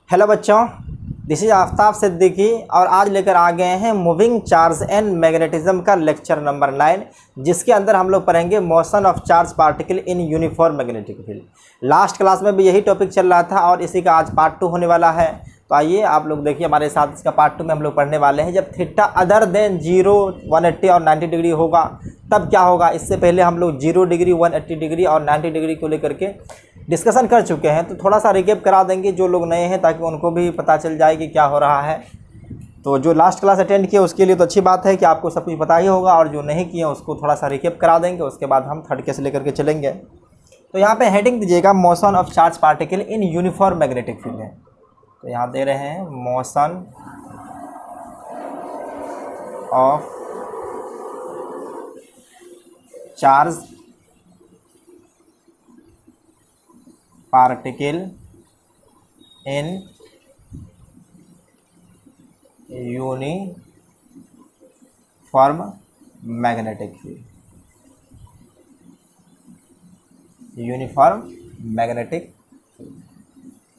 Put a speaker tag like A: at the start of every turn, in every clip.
A: Hello बच्चों, this is Aftab Siddiqui और आज लेकर आ गए हैं मूविंग चार्ज एंड मैग्नेटिज्म का लेक्चर नंबर 9, जिसके अंदर हम लोग पढ़ेंगे motion of charge particle in uniform magnetic field. Last class में भी यही टॉपिक चल रहा था और इसी का आज पार्ट 2 होने वाला है। तो आइए आप लोग देखिए हमारे साथ, इसका पार्ट 2 में हम लोग पढ़ने वाले हैं। जब थीटा अदर देन 0, 180 और 90 डिग्री होगा तब क्या होगा। इससे पहले हम लोग 0 डिग्री, 180 डिग्री और 90 डिग्री को लेकर के डिस्कशन कर चुके हैं। तो थोड़ा सा रिकेप करा देंगे जो लोग नए हैं, ताकि उनको भी पता चल जाए कि क्या हो रहा है। तो जो लास्ट क्लास अटेंड किए उसके लिए तो अच्छी बात है कि आपको सब कुछ पता ही होगा, और जो नहीं किए उसको थोड़ा सा रिकेप करा देंगे। उसके बाद हम थर्ड केस लेकर के चलेंगे। तो यहाँ पे हेडिंग दीजिएगा motion of charge particle in uniform magnetic field है। तो यहाँ दे रहे हैं motion of charge particle in uniform magnetic field. Uniform magnetic,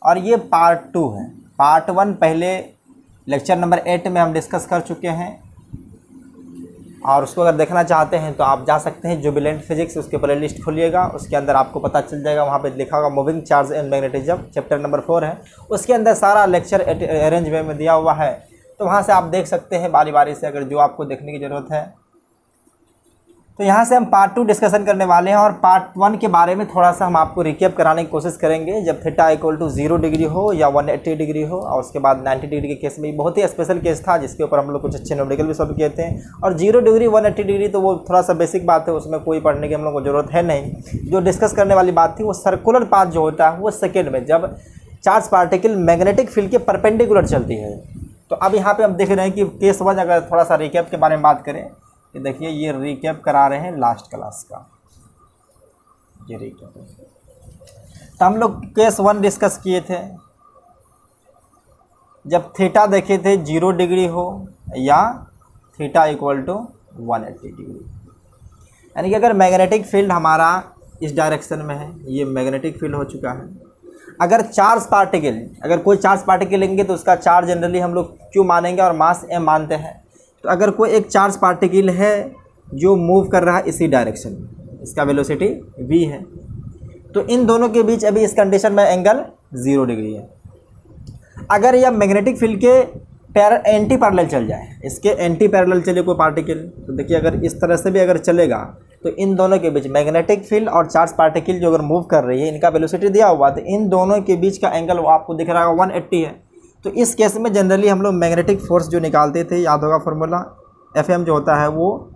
A: और ये पार्ट 2 है। पार्ट 1 पहले लेक्चर नंबर 8 में हम डिस्कस कर चुके हैं, और उसको अगर देखना चाहते हैं तो आप जा सकते हैं जुबिलेंट फिजिक्स, उसके प्ले लिस्ट खोलिएगा, उसके अंदर आपको पता चल जाएगा। वहाँ पे लिखा होगा moving charge and magnetism, chapter number 4 है। उसके अंदर सारा लेक्चर अरेंज वे में दिया हुआ है। तो वहाँ से आप देख सकते हैं बारी बारी से, अगर जो आपको देखने की ज़रूरत है। तो यहाँ से हम पार्ट 2 डिस्कशन करने वाले हैं, और पार्ट 1 के बारे में थोड़ा सा हम आपको रिकेप कराने की कोशिश करेंगे। जब थीटा इक्वल टू 0 डिग्री हो या 180 डिग्री हो, और उसके बाद 90 डिग्री के केस में बहुत ही स्पेशल केस था, जिसके ऊपर हम लोग कुछ अच्छे न्यूमेरिकल भी सॉल्व किए थे। और 0 डिग्री 180 डिग्री तो वो थोड़ा सा बेसिक बात है, उसमें कोई पढ़ने की हम लोग को ज़रूरत है नहीं। जो डिस्कस करने वाली बात थी वो सर्कुलर पाथ जो होता है वो सेकेंड में, जब चार्ज पार्टिकल मैग्नेटिक फील्ड के परपेंडिकुलर चलती है। तो अब यहाँ पर हम देख रहे हैं कि केस 1 अगर थोड़ा सा रिकेप के बारे में बात करें, देखिए ये रिकैप करा रहे हैं लास्ट क्लास का, ये रिकैप। तो हम लोग केस 1 डिस्कस किए थे, जब थीटा देखे थे 0 डिग्री हो या थीटा इक्वल टू 180 डिग्री। यानी कि अगर मैग्नेटिक फील्ड हमारा इस डायरेक्शन में है, ये मैग्नेटिक फील्ड हो चुका है। अगर चार्ज पार्टिकल, अगर कोई चार्ज पार्टिकल लेंगे तो उसका चार्ज जनरली हम लोग क्यू मानेंगे और मास m मानते हैं। तो अगर कोई एक चार्ज पार्टिकल है जो मूव कर रहा है इसी डायरेक्शन में, इसका वेलोसिटी v है, तो इन दोनों के बीच अभी इस कंडीशन में एंगल 0 डिग्री है। अगर यह मैग्नेटिक फील्ड के एंटी पैरेलल चल जाए, इसके एंटी पैरेलल चले कोई पार्टिकल, तो देखिए अगर इस तरह से भी अगर चलेगा तो इन दोनों के बीच मैग्नेटिक फील्ड और चार्ज पार्टिकल जो अगर मूव कर रही है, इनका वेलोसिटी दिया हुआ, तो इन दोनों के बीच का एंगल वो आपको दिख रहा है 180 है। तो इस केस में जनरली हम लोग मैग्नेटिक फोर्स जो निकालते थे, याद होगा फॉर्मूला, Fm जो होता है वो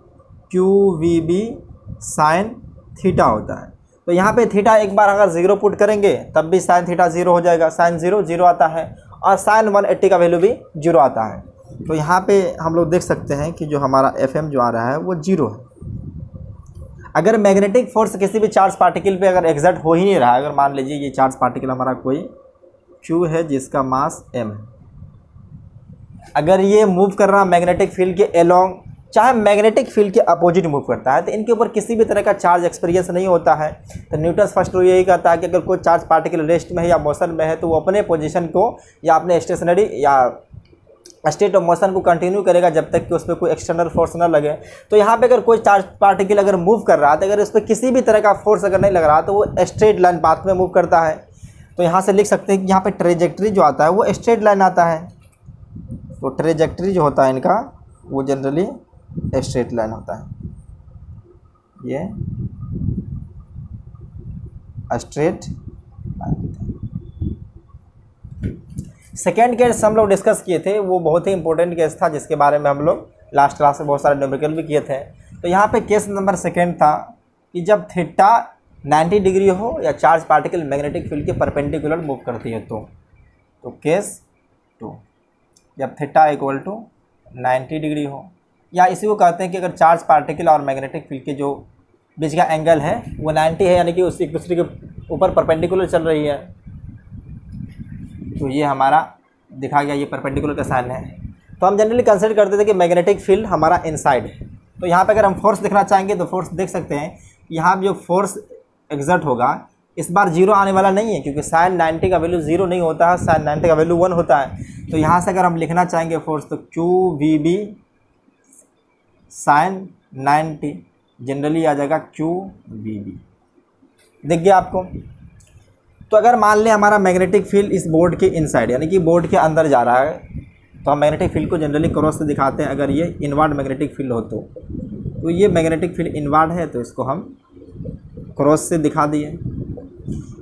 A: QVB साइन थीटा होता है। तो यहाँ पे थीटा एक बार अगर 0 पुट करेंगे तब भी साइन थीटा 0 हो जाएगा, साइन 0 आता है, और साइन 180 का वैल्यू भी 0 आता है। तो यहाँ पे हम लोग देख सकते हैं कि जो हमारा Fm जो आ रहा है वो 0 है। अगर मैग्नेटिक फोर्स किसी भी चार्ज पार्टिकल पे अगर एग्जर्ट हो ही नहीं रहा है, अगर मान लीजिए ये चार्ज पार्टिकल हमारा कोई Q है जिसका मास m है, अगर ये मूव कर रहा मैग्नेटिक फील्ड के अलोंग, चाहे मैग्नेटिक फील्ड के अपोजिट मूव करता है, तो इनके ऊपर किसी भी तरह का चार्ज एक्सपीरियंस नहीं होता है। तो न्यूटन्स फर्स्ट रूल यही कहता है कि अगर कोई चार्ज पार्टिकल रेस्ट में है या मोशन में है, तो वो अपने पोजीशन को या अपने स्टेशनरी या स्टेट ऑफ मोशन को कंटिन्यू करेगा जब तक कि उस पर कोई एक्सटर्नल फोर्स ना लगे। तो यहाँ पे अगर कोई चार्ज पार्टिकल अगर मूव कर रहा है, तो अगर उस पर किसी भी तरह का फोर्स अगर नहीं लग रहा, तो वो स्ट्रेट लाइन पाथ में मूव करता है। तो यहाँ से लिख सकते हैं कि यहाँ पे ट्रेजेक्ट्री जो आता है वो स्ट्रेट लाइन आता है। तो ट्रेजेक्ट्री जो होता है इनका वो जनरली स्ट्रेट लाइन होता है, ये स्ट्रेट लाइन। सेकेंड केस हम लोग डिस्कस किए थे, वो बहुत ही इंपॉर्टेंट केस था, जिसके बारे में हम लोग लास्ट क्लास में बहुत सारे न्यूमेरिकल भी किए थे। तो यहाँ पे केस नंबर 2 था कि जब थीटा 90 डिग्री हो या चार्ज पार्टिकल मैग्नेटिक फील्ड के परपेंडिकुलर मूव करती है, तो केस 2, जब थीटा इक्वल टू 90 डिग्री हो, या इसी को कहते हैं कि अगर चार्ज पार्टिकल और मैग्नेटिक फील्ड के जो बीच का एंगल है वो 90 है, यानी कि उस एक दूसरे के ऊपर परपेंडिकुलर चल रही है। तो ये हमारा दिखा गया, ये परपेंडिकुलर का साइन है। तो हम जनरली कंसिडर करते थे कि मैग्नेटिक फील्ड हमारा इनसाइड है। तो यहाँ पे अगर हम फोर्स देखना चाहेंगे तो फोर्स देख सकते हैं कि यहाँ जो फोर्स एग्जर्ट होगा इस बार जीरो आने वाला नहीं है, क्योंकि साइन 90 का वैल्यू जीरो नहीं होता है, साइन 90 का वैल्यू 1 होता है। तो यहाँ से अगर हम लिखना चाहेंगे फोर्स तो Q we B sine 90 generally आ जाएगा क्यू वी बी। दिख गया आपको। तो अगर मान लें हमारा मैग्नेटिक फील्ड इस बोर्ड के इनसाइड यानी कि बोर्ड के अंदर जा रहा है, तो हम मैग्नेटिक फील्ड को जनरली क्रॉस से दिखाते हैं। अगर ये इनवर्ड मैग्नेटिक फील्ड हो तो ये मैग्नेटिक फील्ड इनवर्ड है, तो इसको हम क्रॉस से दिखा दिए।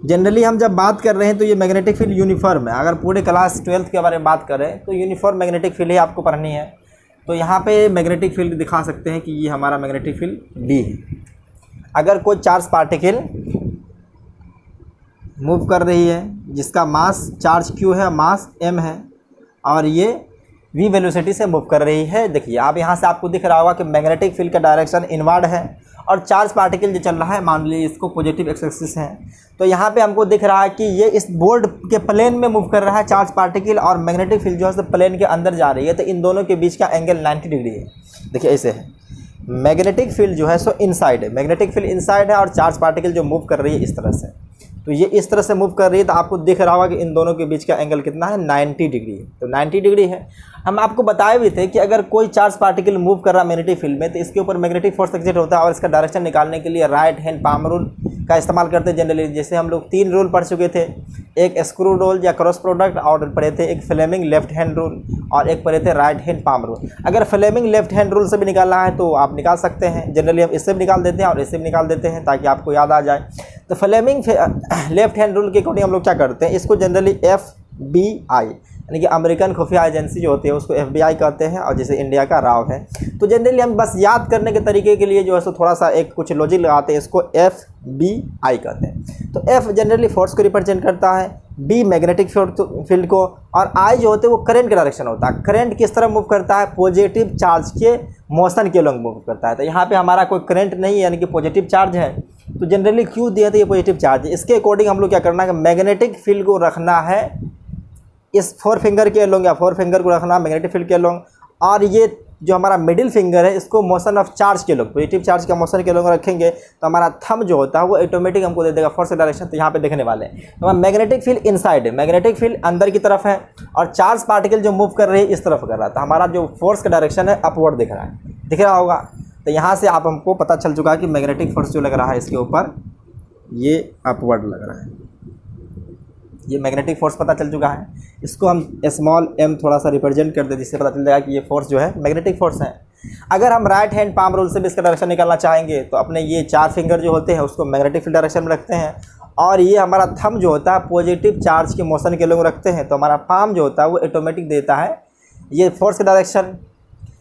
A: जनरली हम जब बात कर रहे हैं तो ये मैग्नेटिक फील्ड यूनिफॉर्म है। अगर पूरे क्लास 12th के बारे में बात करें तो यूनिफॉर्म मैग्नेटिक फील्ड ही आपको पढ़नी है। तो यहाँ पे मैग्नेटिक फील्ड दिखा सकते हैं कि ये हमारा मैग्नेटिक फील्ड बी है। अगर कोई चार्ज पार्टिकल मूव कर रही है जिसका मास चार्ज क्यू है, मास एम है, और ये वी वेलोसिटी से मूव कर रही है। देखिए आप यहाँ से आपको दिख रहा होगा कि मैग्नेटिक फील्ड का डायरेक्शन इनवर्ड है और चार्ज पार्टिकल जो चल रहा है मान लीजिए इसको पॉजिटिव एक्स एक्सिस है। तो यहाँ पे हमको दिख रहा है कि ये इस बोर्ड के प्लेन में मूव कर रहा है चार्ज पार्टिकल, और मैग्नेटिक फील्ड जो है प्लेन के अंदर जा रही है। तो इन दोनों के बीच का एंगल 90 डिग्री है। देखिए ऐसे है, मैग्नेटिक फील्ड जो है सो इनसाइड है, मैग्नेटिक फील्ड इनसाइड है और चार्ज पार्टिकल जो मूव कर रही है इस तरह से। तो ये इस तरह से मूव कर रही है, तो आपको दिख रहा होगा कि इन दोनों के बीच का एंगल कितना है, 90 डिग्री है। तो 90 डिग्री है। हम आपको बताए भी थे कि अगर कोई चार्ज पार्टिकल मूव कर रहा है मैग्नेटिक फील्ड में, तो इसके ऊपर मैग्नेटिक फोर्स एक्सिस्ट होता है, और इसका डायरेक्शन निकालने के लिए राइट हैंड पाम रूल का इस्तेमाल करते हैं जनरली। जैसे हम लोग 3 रूल पढ़ चुके थे, एक स्क्रू रूल या क्रॉस प्रोडक्ट, और पढ़े थे एक फ्लेमिंग लेफ्ट हैंड रूल, और एक पढ़े थे राइट हैंड पाम रूल। अगर फ्लेमिंग लेफ्ट हैंड रूल से भी निकालना है तो आप निकाल सकते हैं। जनरली हम इससे भी निकाल देते हैं और इससे भी निकाल देते हैं ताकि आपको याद आ जाए। तो फ्लेमिंग लेफ्ट हैंड रूल के अकॉर्डिंग हम लोग क्या करते हैं, इसको जनरली FBI यानी कि अमेरिकन खुफिया एजेंसी जो होती है उसको FBI कहते हैं, और जैसे इंडिया का राव है। तो जनरली हम बस याद करने के तरीके के लिए जो है सो थोड़ा सा एक कुछ लॉजिक लगाते हैं, इसको FBI कहते हैं। तो F जनरली फोर्स को रिप्रेजेंट करता है, B मैग्नेटिक फील्ड को, और I जो होते हैं वो करंट का डायरेक्शन होता है। करंट किस तरह मूव करता है, पॉजिटिव चार्ज के मोशन के लॉन्ग मूव करता है। तो यहाँ पे हमारा कोई करंट नहीं है यानी कि पॉजिटिव चार्ज है, तो जनरली क्यू दिया तो ये पॉजिटिव चार्ज है। इसके अकॉर्डिंग हम लोग क्या करना है, मैग्नेटिक फील्ड को रखना है इस 4 फिंगर के अलोंग, या 4 फिंगर को रखना मैग्नेटिक फील्ड के अलोंग, और ये जो हमारा मिडिल फिंगर है इसको मोशन ऑफ चार्ज के अलोंग, पॉजिटिव चार्ज का मोशन के अलोंग रखेंगे। तो हमारा थंब जो होता है वो ऑटोमेटिक हमको दे देगा फोर्स डायरेक्शन। तो यहाँ पे देखने वाले हैं तो हमारा मैग्नेटिक फील्ड इनसाइड है, मैग्नेटिक फील्ड अंदर की तरफ है, और चार्ज पार्टिकल जो मूव कर रही है इस तरफ कर रहा है। तो हमारा जो फोर्स का डायरेक्शन है अपवर्ड दिख रहा है, दिख रहा होगा। तो यहाँ से आप हमको पता चल चुका है कि मैग्नेटिक फोर्स जो लग रहा है इसके ऊपर ये अपवर्ड लग रहा है, ये मैग्नेटिक फोर्स पता चल चुका है। इसको हम स्मॉल m थोड़ा सा रिप्रेजेंट कर दे, जिससे पता चल जाएगा कि ये फोर्स जो है मैग्नेटिक फोर्स है। अगर हम राइट हैंड पाम रूल से भी इसका डायरेक्शन निकालना चाहेंगे तो अपने ये 4 फिंगर जो होते हैं उसको मैग्नेटिक फील्ड डायरेक्शन में रखते हैं, और ये हमारा थंब जो होता है पॉजिटिव चार्ज के मोशन के लोग रखते हैं। तो हमारा पाम जो होता है वो ऑटोमेटिक देता है ये फोर्स का डायरेक्शन।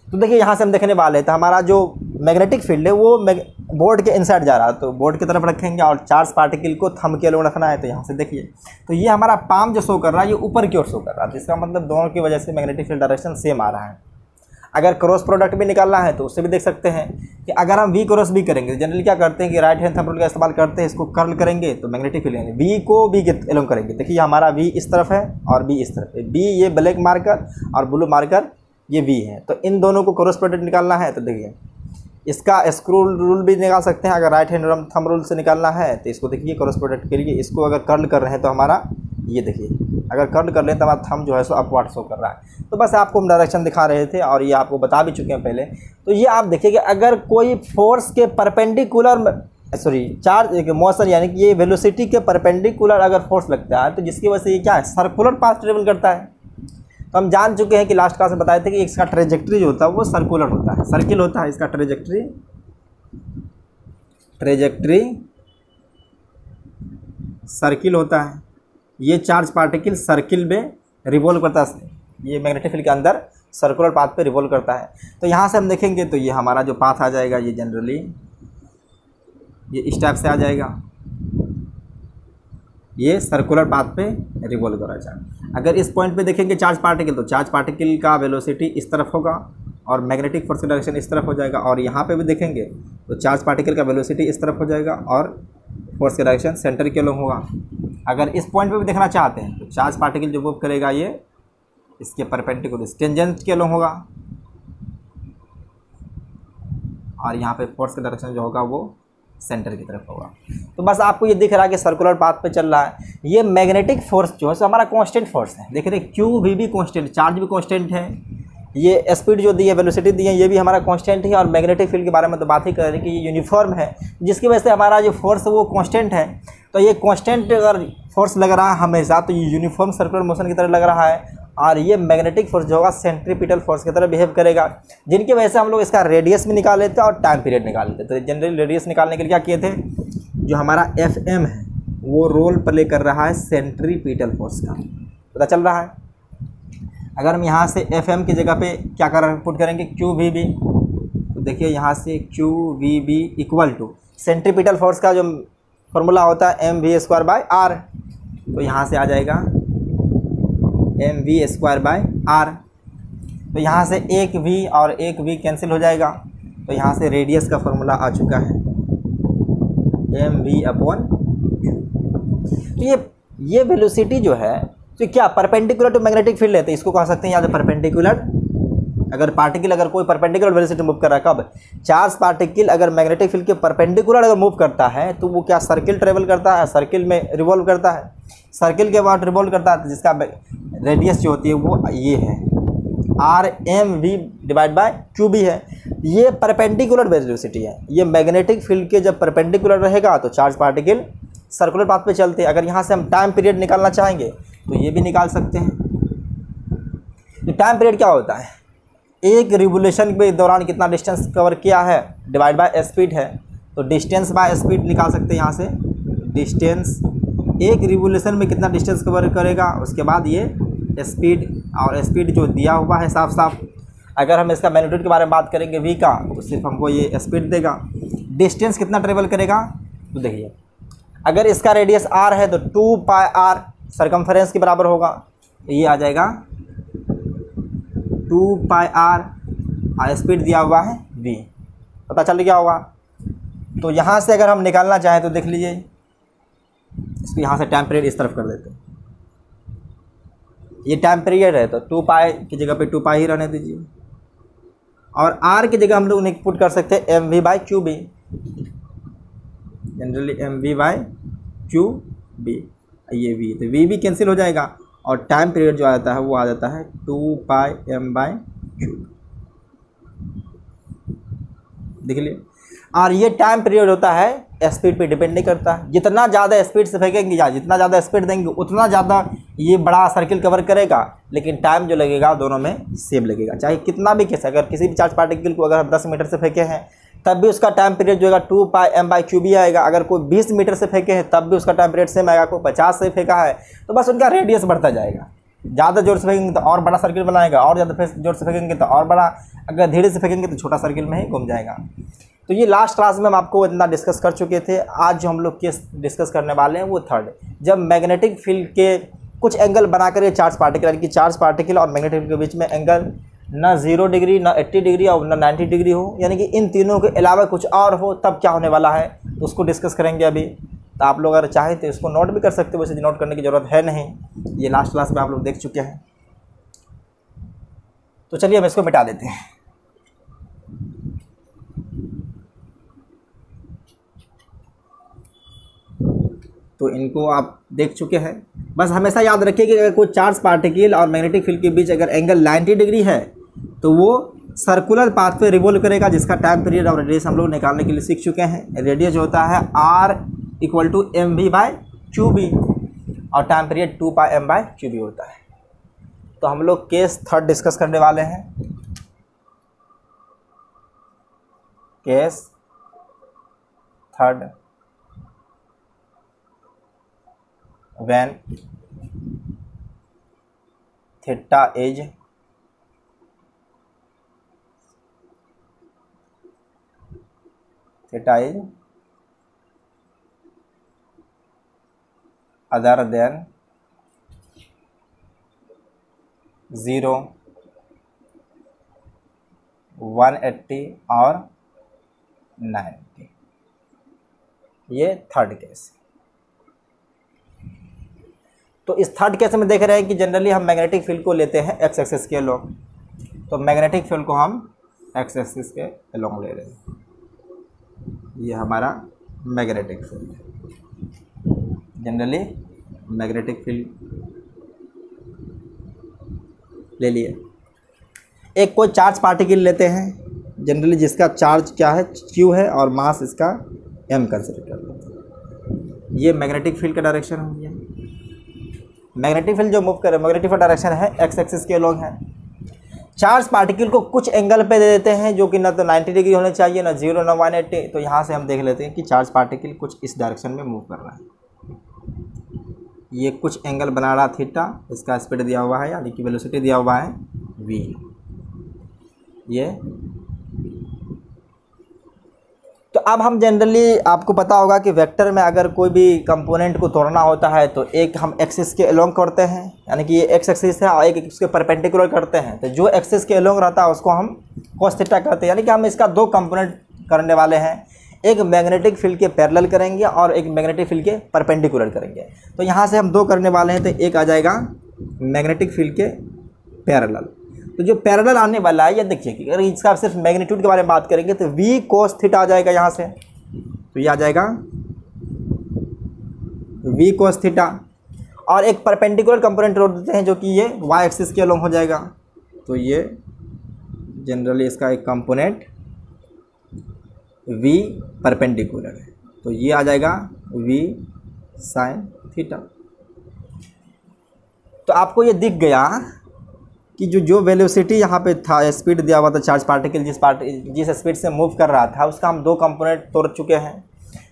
A: तो देखिए यहाँ से हम देखने वाले हैं, तो हमारा जो मैग्नेटिक फील्ड है वो बोर्ड के इनसाइड जा रहा है, तो बोर्ड की तरफ रखेंगे, और चार्ज पार्टिकल को थंब के लोग रखना है। तो यहाँ से देखिए, तो ये हमारा पाम जो शो कर रहा है ये ऊपर की ओर शो कर रहा है, जिसका मतलब दोनों की वजह से मैग्नेटिक फील्ड डायरेक्शन सेम आ रहा है। अगर क्रॉस प्रोडक्ट भी निकालना है तो उससे भी देख सकते हैं कि अगर हम वी क्रॉस भी करेंगे, जनरली क्या करते हैं कि राइट हैंड थंब रूल का इस्तेमाल करते हैं, इसको कर्ल करेंगे तो मैग्नेटिक फील्ड लेंगे, वी को वी के एलोंग करेंगे। देखिए हमारा वी इस तरफ है और बी इस तरफ है, बी ये ब्लैक मार्कर और ब्लू मार्कर ये वी है। तो इन दोनों को क्रॉस प्रोडक्ट निकालना है तो देखिए इसका स्क्रू रूल भी निकाल सकते हैं। अगर राइट हैंड थंब रूल से निकालना है तो इसको देखिए क्रॉस प्रोडक्ट के लिए इसको अगर कर्ल कर रहे हैं तो हमारा ये देखिए, अगर कर्ल कर लें तो हमारा थंब जो है सो अपवर्ड शो कर रहा है। तो बस आपको हम डायरेक्शन दिखा रहे थे और ये आपको बता भी चुके हैं पहले। तो ये आप देखिए कि अगर कोई फोर्स के परपेंडिकुलर चार्ज मोशन यानी कि ये वेलोसिटी के परपेंडिकुलर अगर फोर्स लगता है तो जिसकी वजह से ये क्या है, सर्कुलर पाथ ट्रेवल करता है। तो हम जान चुके हैं कि लास्ट क्लास में बताए थे कि इसका ट्रेजेक्ट्री जो होता है वो सर्कुलर होता है, सर्किल होता है इसका ट्रेजेक्ट्री सर्किल होता है। ये चार्ज पार्टिकल सर्किल में रिवॉल्व करता है, ये मैग्नेटिक फील्ड के अंदर सर्कुलर पाथ पे रिवॉल्व करता है। तो यहाँ से हम देखेंगे तो ये हमारा जो पाथ आ जाएगा ये जनरली ये इस टाइप से आ जाएगा, ये सर्कुलर पाथ पे रिवॉल्व कर रहा है। अगर इस पॉइंट पे देखेंगे चार्ज पार्टिकल तो चार्ज पार्टिकल का वेलोसिटी इस तरफ होगा और मैग्नेटिक फोर्स का डायरेक्शन इस तरफ हो जाएगा, और यहाँ पे भी देखेंगे तो चार्ज पार्टिकल का वेलोसिटी इस तरफ हो जाएगा और फोर्स का डायरेक्शन सेंटर के लोग होगा। अगर इस पॉइंट पे भी देखना चाहते हैं तो चार्ज पार्टिकल जो मूव करेगा ये इसके परपेंडिकुलर टेंजेंट के लोग होगा, और यहाँ पे फोर्स का डायरेक्शन जो होगा वो सेंटर की तरफ होगा। तो बस आपको ये दिख रहा है कि सर्कुलर पाथ पे चल रहा है। ये मैग्नेटिक फोर्स जो है सो हमारा कांस्टेंट फोर्स है। देख रहे क्यू वी भी कांस्टेंट, चार्ज भी कांस्टेंट है, ये स्पीड जो दी है, वेलोसिटी दी है, ये भी हमारा कांस्टेंट है। और मैग्नेटिक फील्ड के बारे में तो बात ही कर रहे हैं कि ये यूनिफॉर्म है, जिसकी वजह से हमारा जो फोर्स है वो कांस्टेंट है। तो ये कांस्टेंट अगर फोर्स लग रहा है हमेशा, तो ये यूनिफॉर्म सर्कुलर मोशन की तरह लग रहा है। और ये मैग्नेटिक फोर्स जो होगा सेंट्रीपिटल फोर्स की तरह बिहेव करेगा, जिनकी वजह से हम लोग इसका रेडियस भी निकाल लेते हैं और टाइम पीरियड निकाल लेते हैं। तो जनरली रेडियस निकालने के लिए क्या किए थे, जो हमारा FM है वो रोल प्ले कर रहा है सेंट्रीपिटल फोर्स का, पता चल रहा है। अगर हम यहाँ से FM की जगह पे क्या पुट करेंगे, QVB, तो देखिए यहाँ से QVB equal to centripetal force का जो फॉर्मूला होता है mv²/r, तो यहाँ से आ जाएगा mv²/r। तो यहाँ से एक v और एक v कैंसिल हो जाएगा, तो यहाँ से रेडियस का फॉर्मूला आ चुका है mv/q। तो ये वेलोसिटी जो है तो क्या परपेंडिकुलर टू मैग्नेटिक फील्ड है, तो इसको कह सकते हैं या तो परपेंडिकुलर। अगर पार्टिकल अगर कोई परपेंडिकुलर वेलोसिटी मूव कर रहा है, कब चार्ज पार्टिकल अगर मैग्नेटिक फील्ड के परपेंडिकुलर अगर मूव करता है तो वो क्या सर्किल ट्रेवल करता है, सर्किल में रिवॉल्व करता है, सर्किल के बाद रिवॉल्व करता है, जिसका रेडियस जो होती है वो ये है RmV/QB है। ये परपेंडिकुलर वेलोसिटी है। ये मैग्नेटिक फील्ड के जब परपेंडिकुलर रहेगा तो चार्ज पार्टिकल सर्कुलर पाथ पे चलते हैं। अगर यहाँ से हम टाइम पीरियड निकालना चाहेंगे तो ये भी निकाल सकते हैं। तो टाइम पीरियड क्या होता है, एक रिवोल्यूशन के दौरान कितना डिस्टेंस कवर किया है डिवाइड बाय स्पीड है। तो डिस्टेंस बाय स्पीड निकाल सकते हैं यहाँ से, डिस्टेंस एक रिवोल्यूशन में कितना डिस्टेंस कवर करेगा, उसके बाद ये स्पीड, और स्पीड जो दिया हुआ है साफ साफ। अगर हम इसका मैग्नीट्यूड के बारे में बात करेंगे v का, तो सिर्फ हमको ये स्पीड देगा। डिस्टेंस कितना ट्रेवल करेगा, तो देखिए अगर इसका रेडियस r है तो 2πr सरकमफेरेंस के बराबर होगा, तो ये आ जाएगा 2πr और स्पीड दिया हुआ है v, पता चल गया होगा। तो यहाँ से अगर हम निकालना चाहें तो देख लीजिए, इसको यहाँ से टाइम पीरियड इस तरफ कर देते हैं, ये टाइम पीरियड है तो 2π की जगह पे 2π ही रहने दीजिए, और r की जगह हम लोग पुट कर सकते हैं mv/qb, जनरली mv/qb, ये v, तो v भी कैंसिल हो जाएगा और टाइम पीरियड जो आता है वो आ जाता है 2πm/q, देख लिए। और ये टाइम पीरियड होता है स्पीड पे डिपेंड नहीं करता, जितना ज़्यादा स्पीड से फेंकेंगे या जितना ज़्यादा स्पीड देंगे उतना ज़्यादा ये बड़ा सर्किल कवर करेगा, लेकिन टाइम जो लगेगा दोनों में सेम लगेगा। चाहे कितना भी केस, अगर किसी भी चार्ज पार्टिकल को अगर हम 10 मीटर से फेंके हैं तब भी उसका टाइम पीरियड जो है 2πm/qb आएगा। अगर कोई 20 मीटर से फेंके हैं तब भी उसका टाइम पीरियड सेम आएगा। कोई 50 से फेंका है तो बस उनका रेडियस बढ़ता जाएगा, ज़्यादा जोर से फेंकेंगे तो और बड़ा सर्किल बनाएगा, और ज़्यादा जोर से फेंकेंगे तो और बड़ा, अगर धीरे से फेंकेंगे तो छोटा सर्किल में ही घूम जाएगा। तो ये लास्ट क्लास में हम आपको इतना डिस्कस कर चुके थे। आज जो हम लोग केस डिस्कस करने वाले हैं वो थर्ड, जब मैग्नेटिक फील्ड के कुछ एंगल बनाकर ये चार्ज पार्टिकल, यानी कि चार्ज पार्टिकल और मैग्नेटिक फील्ड के बीच में एंगल ना 0 डिग्री, ना 80 डिग्री और ना 90 डिग्री हो, यानी कि इन तीनों के अलावा कुछ और हो, तब क्या होने वाला है तो उसको डिस्कस करेंगे अभी। तो आप लोग अगर चाहें तो इसको नोट भी कर सकते हो, वैसे नोट करने की ज़रूरत है नहीं, ये लास्ट क्लास में आप लोग देख चुके हैं। तो चलिए हम इसको मिटा देते हैं। तो इनको आप देख चुके हैं। बस हमेशा याद रखिए कि अगर कोई चार्ज पार्टिकल और मैग्नेटिक फील्ड के बीच अगर एंगल 90 डिग्री है तो वो सर्कुलर पाथ पे रिवॉल्व करेगा, जिसका टाइम पीरियड और रेडियस हम लोग निकालने के लिए सीख चुके हैं। रेडियस जो होता है R=mv/qb और टाइम पीरियड 2πm/qb होता है। तो हम लोग केस थर्ड डिस्कस करने वाले हैं। Case third, when theta is other than 0, 180 और 90, ये थर्ड केस। तो इस थर्ड केस में देख रहे हैं कि जनरली हम मैग्नेटिक फील्ड को लेते हैं एक्स एक्सिस के अलोंग, तो मैग्नेटिक फील्ड को हम एक्स एक्सिस के अलोंग ले रहे हैं। ये हमारा magnetic field, generally magnetic field ले लिए। एक कोई चार्ज पार्टिकल लेते हैं जनरली, जिसका चार्ज क्या है, Q है, और मास इसका M कंसिडर कर लेते हैं। ये मैग्नेटिक फील्ड का डायरेक्शन हो गया। मैग्नेटिक फील्ड जो मूव कर रहा है, मैग्नेटिक फील्ड डायरेक्शन है एक्स एक्सिस के अलोंग है। चार्ज पार्टिकल को कुछ एंगल पे दे देते हैं, जो कि ना तो 90 डिग्री होने चाहिए, ना 0 ना 180। तो यहाँ से हम देख लेते हैं कि चार्ज पार्टिकल कुछ इस डायरेक्शन में मूव कर रहा है। ये कुछ एंगल बना रहा थीटा, इसका स्पीड दिया हुआ है, यानी कि वेलोसिटी दिया हुआ है v। ये तो अब हम जनरली, आपको पता होगा कि वेक्टर में अगर कोई भी कंपोनेंट को तोड़ना होता है तो एक हम एक्सिस के अलोंग करते हैं, यानी कि ये एक्स एक्सिस है, और एक उसके परपेंडिकुलर करते हैं। तो जो एक्सिस के अलोंग रहता है उसको हम cos थीटा करते हैं, यानी कि हम इसका दो कंपोनेंट करने वाले हैं, एक मैग्नेटिक फील्ड के पैरेलल करेंगे और एक मैग्नेटिक फील्ड के परपेंडिकुलर करेंगे। तो यहाँ से हम दो करने वाले हैं, तो एक आ जाएगा मैग्नेटिक फील्ड के पैरेलल। तो जो पैरेलल आने वाला है, ये देखिए कि अगर इसका सिर्फ मैग्नीट्यूड के बारे में बात करेंगे तो v cos थीटा आ जाएगा यहाँ से। तो ये आ जाएगा v cos थीटा, और एक परपेंडिकुलर कंपोनेंट जोड़ देते हैं जो कि ये y एक्सिस के अलोंग हो जाएगा। तो ये जनरली इसका एक कंपोनेंट v परपेंडिकुलर है, तो ये आ जाएगा v sin थीटा। तो आपको ये दिख गया कि जो वेलोसिटी यहाँ पे था, स्पीड दिया हुआ था, चार्ज पार्टिकल जिस स्पीड से मूव कर रहा था, उसका हम दो कंपोनेंट तोड़ चुके हैं।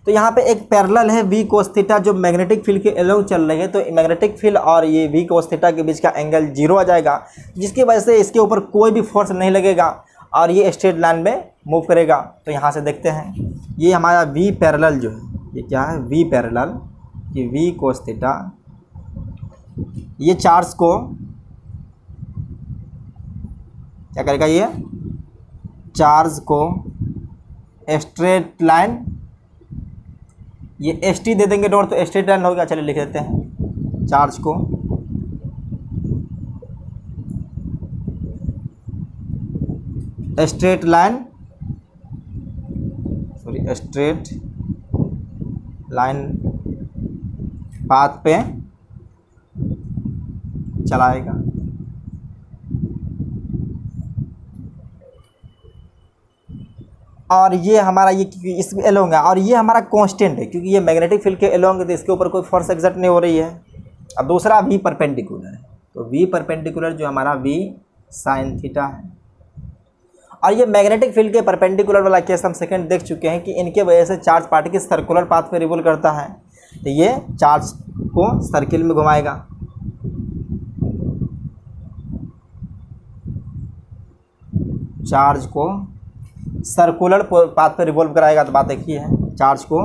A: तो यहाँ पे एक पैरेलल है v cos थीटा जो मैग्नेटिक फील्ड के अलोंग चल रही है। तो मैग्नेटिक फील्ड और ये v cos थीटा के बीच का एंगल 0 आ जाएगा, जिसकी वजह से इसके ऊपर कोई भी फोर्स नहीं लगेगा और ये स्ट्रेट लाइन में मूव करेगा। तो यहाँ से देखते हैं, ये हमारा v पैरेलल जो है, ये क्या है, v पैरेलल, ये v cos थीटा, ये चार्ज को क्या करेगा, ये चार्ज को स्ट्रेट लाइन, ये st दे देंगे डॉट तो स्ट्रेट लाइन होगा। चलिए लिख देते हैं, चार्ज को straight line, sorry straight line path पे चलाएगा। और ये हमारा ये इस एलोंग है, और ये हमारा कांस्टेंट है क्योंकि ये मैग्नेटिक फील्ड के एलोंग है, तो इसके ऊपर कोई फोर्स एक्सर्ट नहीं हो रही है। अब दूसरा v परपेंडिकुलर है, तो v परपेंडिकुलर जो हमारा v sin थीटा है। और ये मैग्नेटिक फील्ड के परपेंडिकुलर वाला केस हम सेकंड देख चुके हैं कि इनके वजह से चार्ज पार्टिकल सर्कुलर पाथ पे रिवॉल्व करता है, तो ये चार्ज को सर्किल में घुमाएगा। चार्ज को सर्कुलर पाथ पे रिवॉल्व कराएगा। तो बात देखिए है, चार्ज को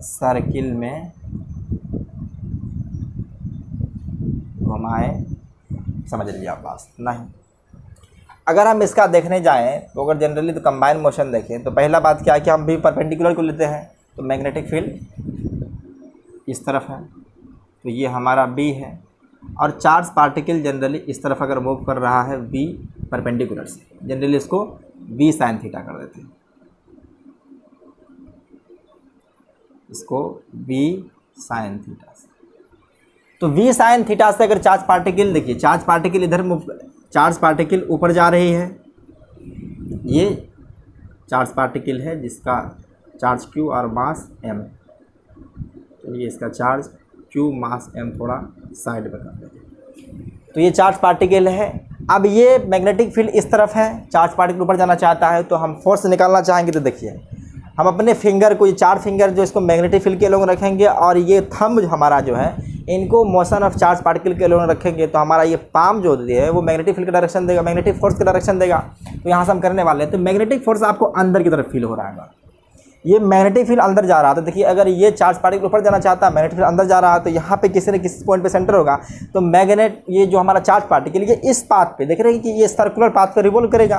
A: सर्किल में घुमाए, समझ लीजिए आप बात नहीं। अगर हम इसका देखने जाएं तो अगर जनरली तो कंबाइन मोशन देखें तो पहला बात क्या है कि हम भी परपेंडिकुलर को लेते हैं, तो मैग्नेटिक फील्ड इस तरफ है, तो ये हमारा b है, और चार्ज पार्टिकल जनरली इस तरफ अगर मूव कर रहा है v परपेंडिकुलर से, जनरली इसको v sin थीटा कर देते हैं, इसको v sin थीटा से। तो v sin थीटा से अगर चार्ज पार्टिकल, देखिए चार्ज पार्टिकल इधर मूव, चार्ज पार्टिकल ऊपर जा रही है, ये चार्ज पार्टिकल है जिसका चार्ज q और मास m, तो ये इसका चार्ज q मास m थोड़ा साइड में कर देते हैं। तो ये चार्ज पार्टिकल है। अब ये मैग्नेटिक फील्ड इस तरफ है, चार्ज पार्टिकल ऊपर जाना चाहता है, तो हम फोर्स निकालना चाहेंगे। तो देखिए हम अपने फिंगर को, ये चार फिंगर जो इसको मैग्नेटिक फील्ड के अलोंग रखेंगे और ये थंब हमारा जो है इनको मोशन ऑफ चार्ज पार्टिकल के अलोंग रखेंगे, तो हमारा ये पाम जो है वो मैग्नेटिक फील्ड का डायरेक्शन देगा, मैग्नेटिक फोर्स का डायरेक्शन देगा। तो यहाँ से हम करने वाले हैं, तो मैग्नेटिक फोर्स आपको अंदर की तरफ फील हो रहा है, ये मैग्नेटिक फील्ड अंदर जा रहा है। तो देखिए अगर ये चार्ज पार्टिकल ऊपर जाना चाहता है, मैग्नेटिक फील्ड अंदर जा रहा है, तो यहाँ पे किसी न किसी पॉइंट पे सेंटर होगा, तो मैग्नेट ये जो हमारा चार्ज पार्टिकल ये इस पाथ पे, देख रहे हैं कि ये सर्कुलर पाथ पे रिवॉल्व करेगा।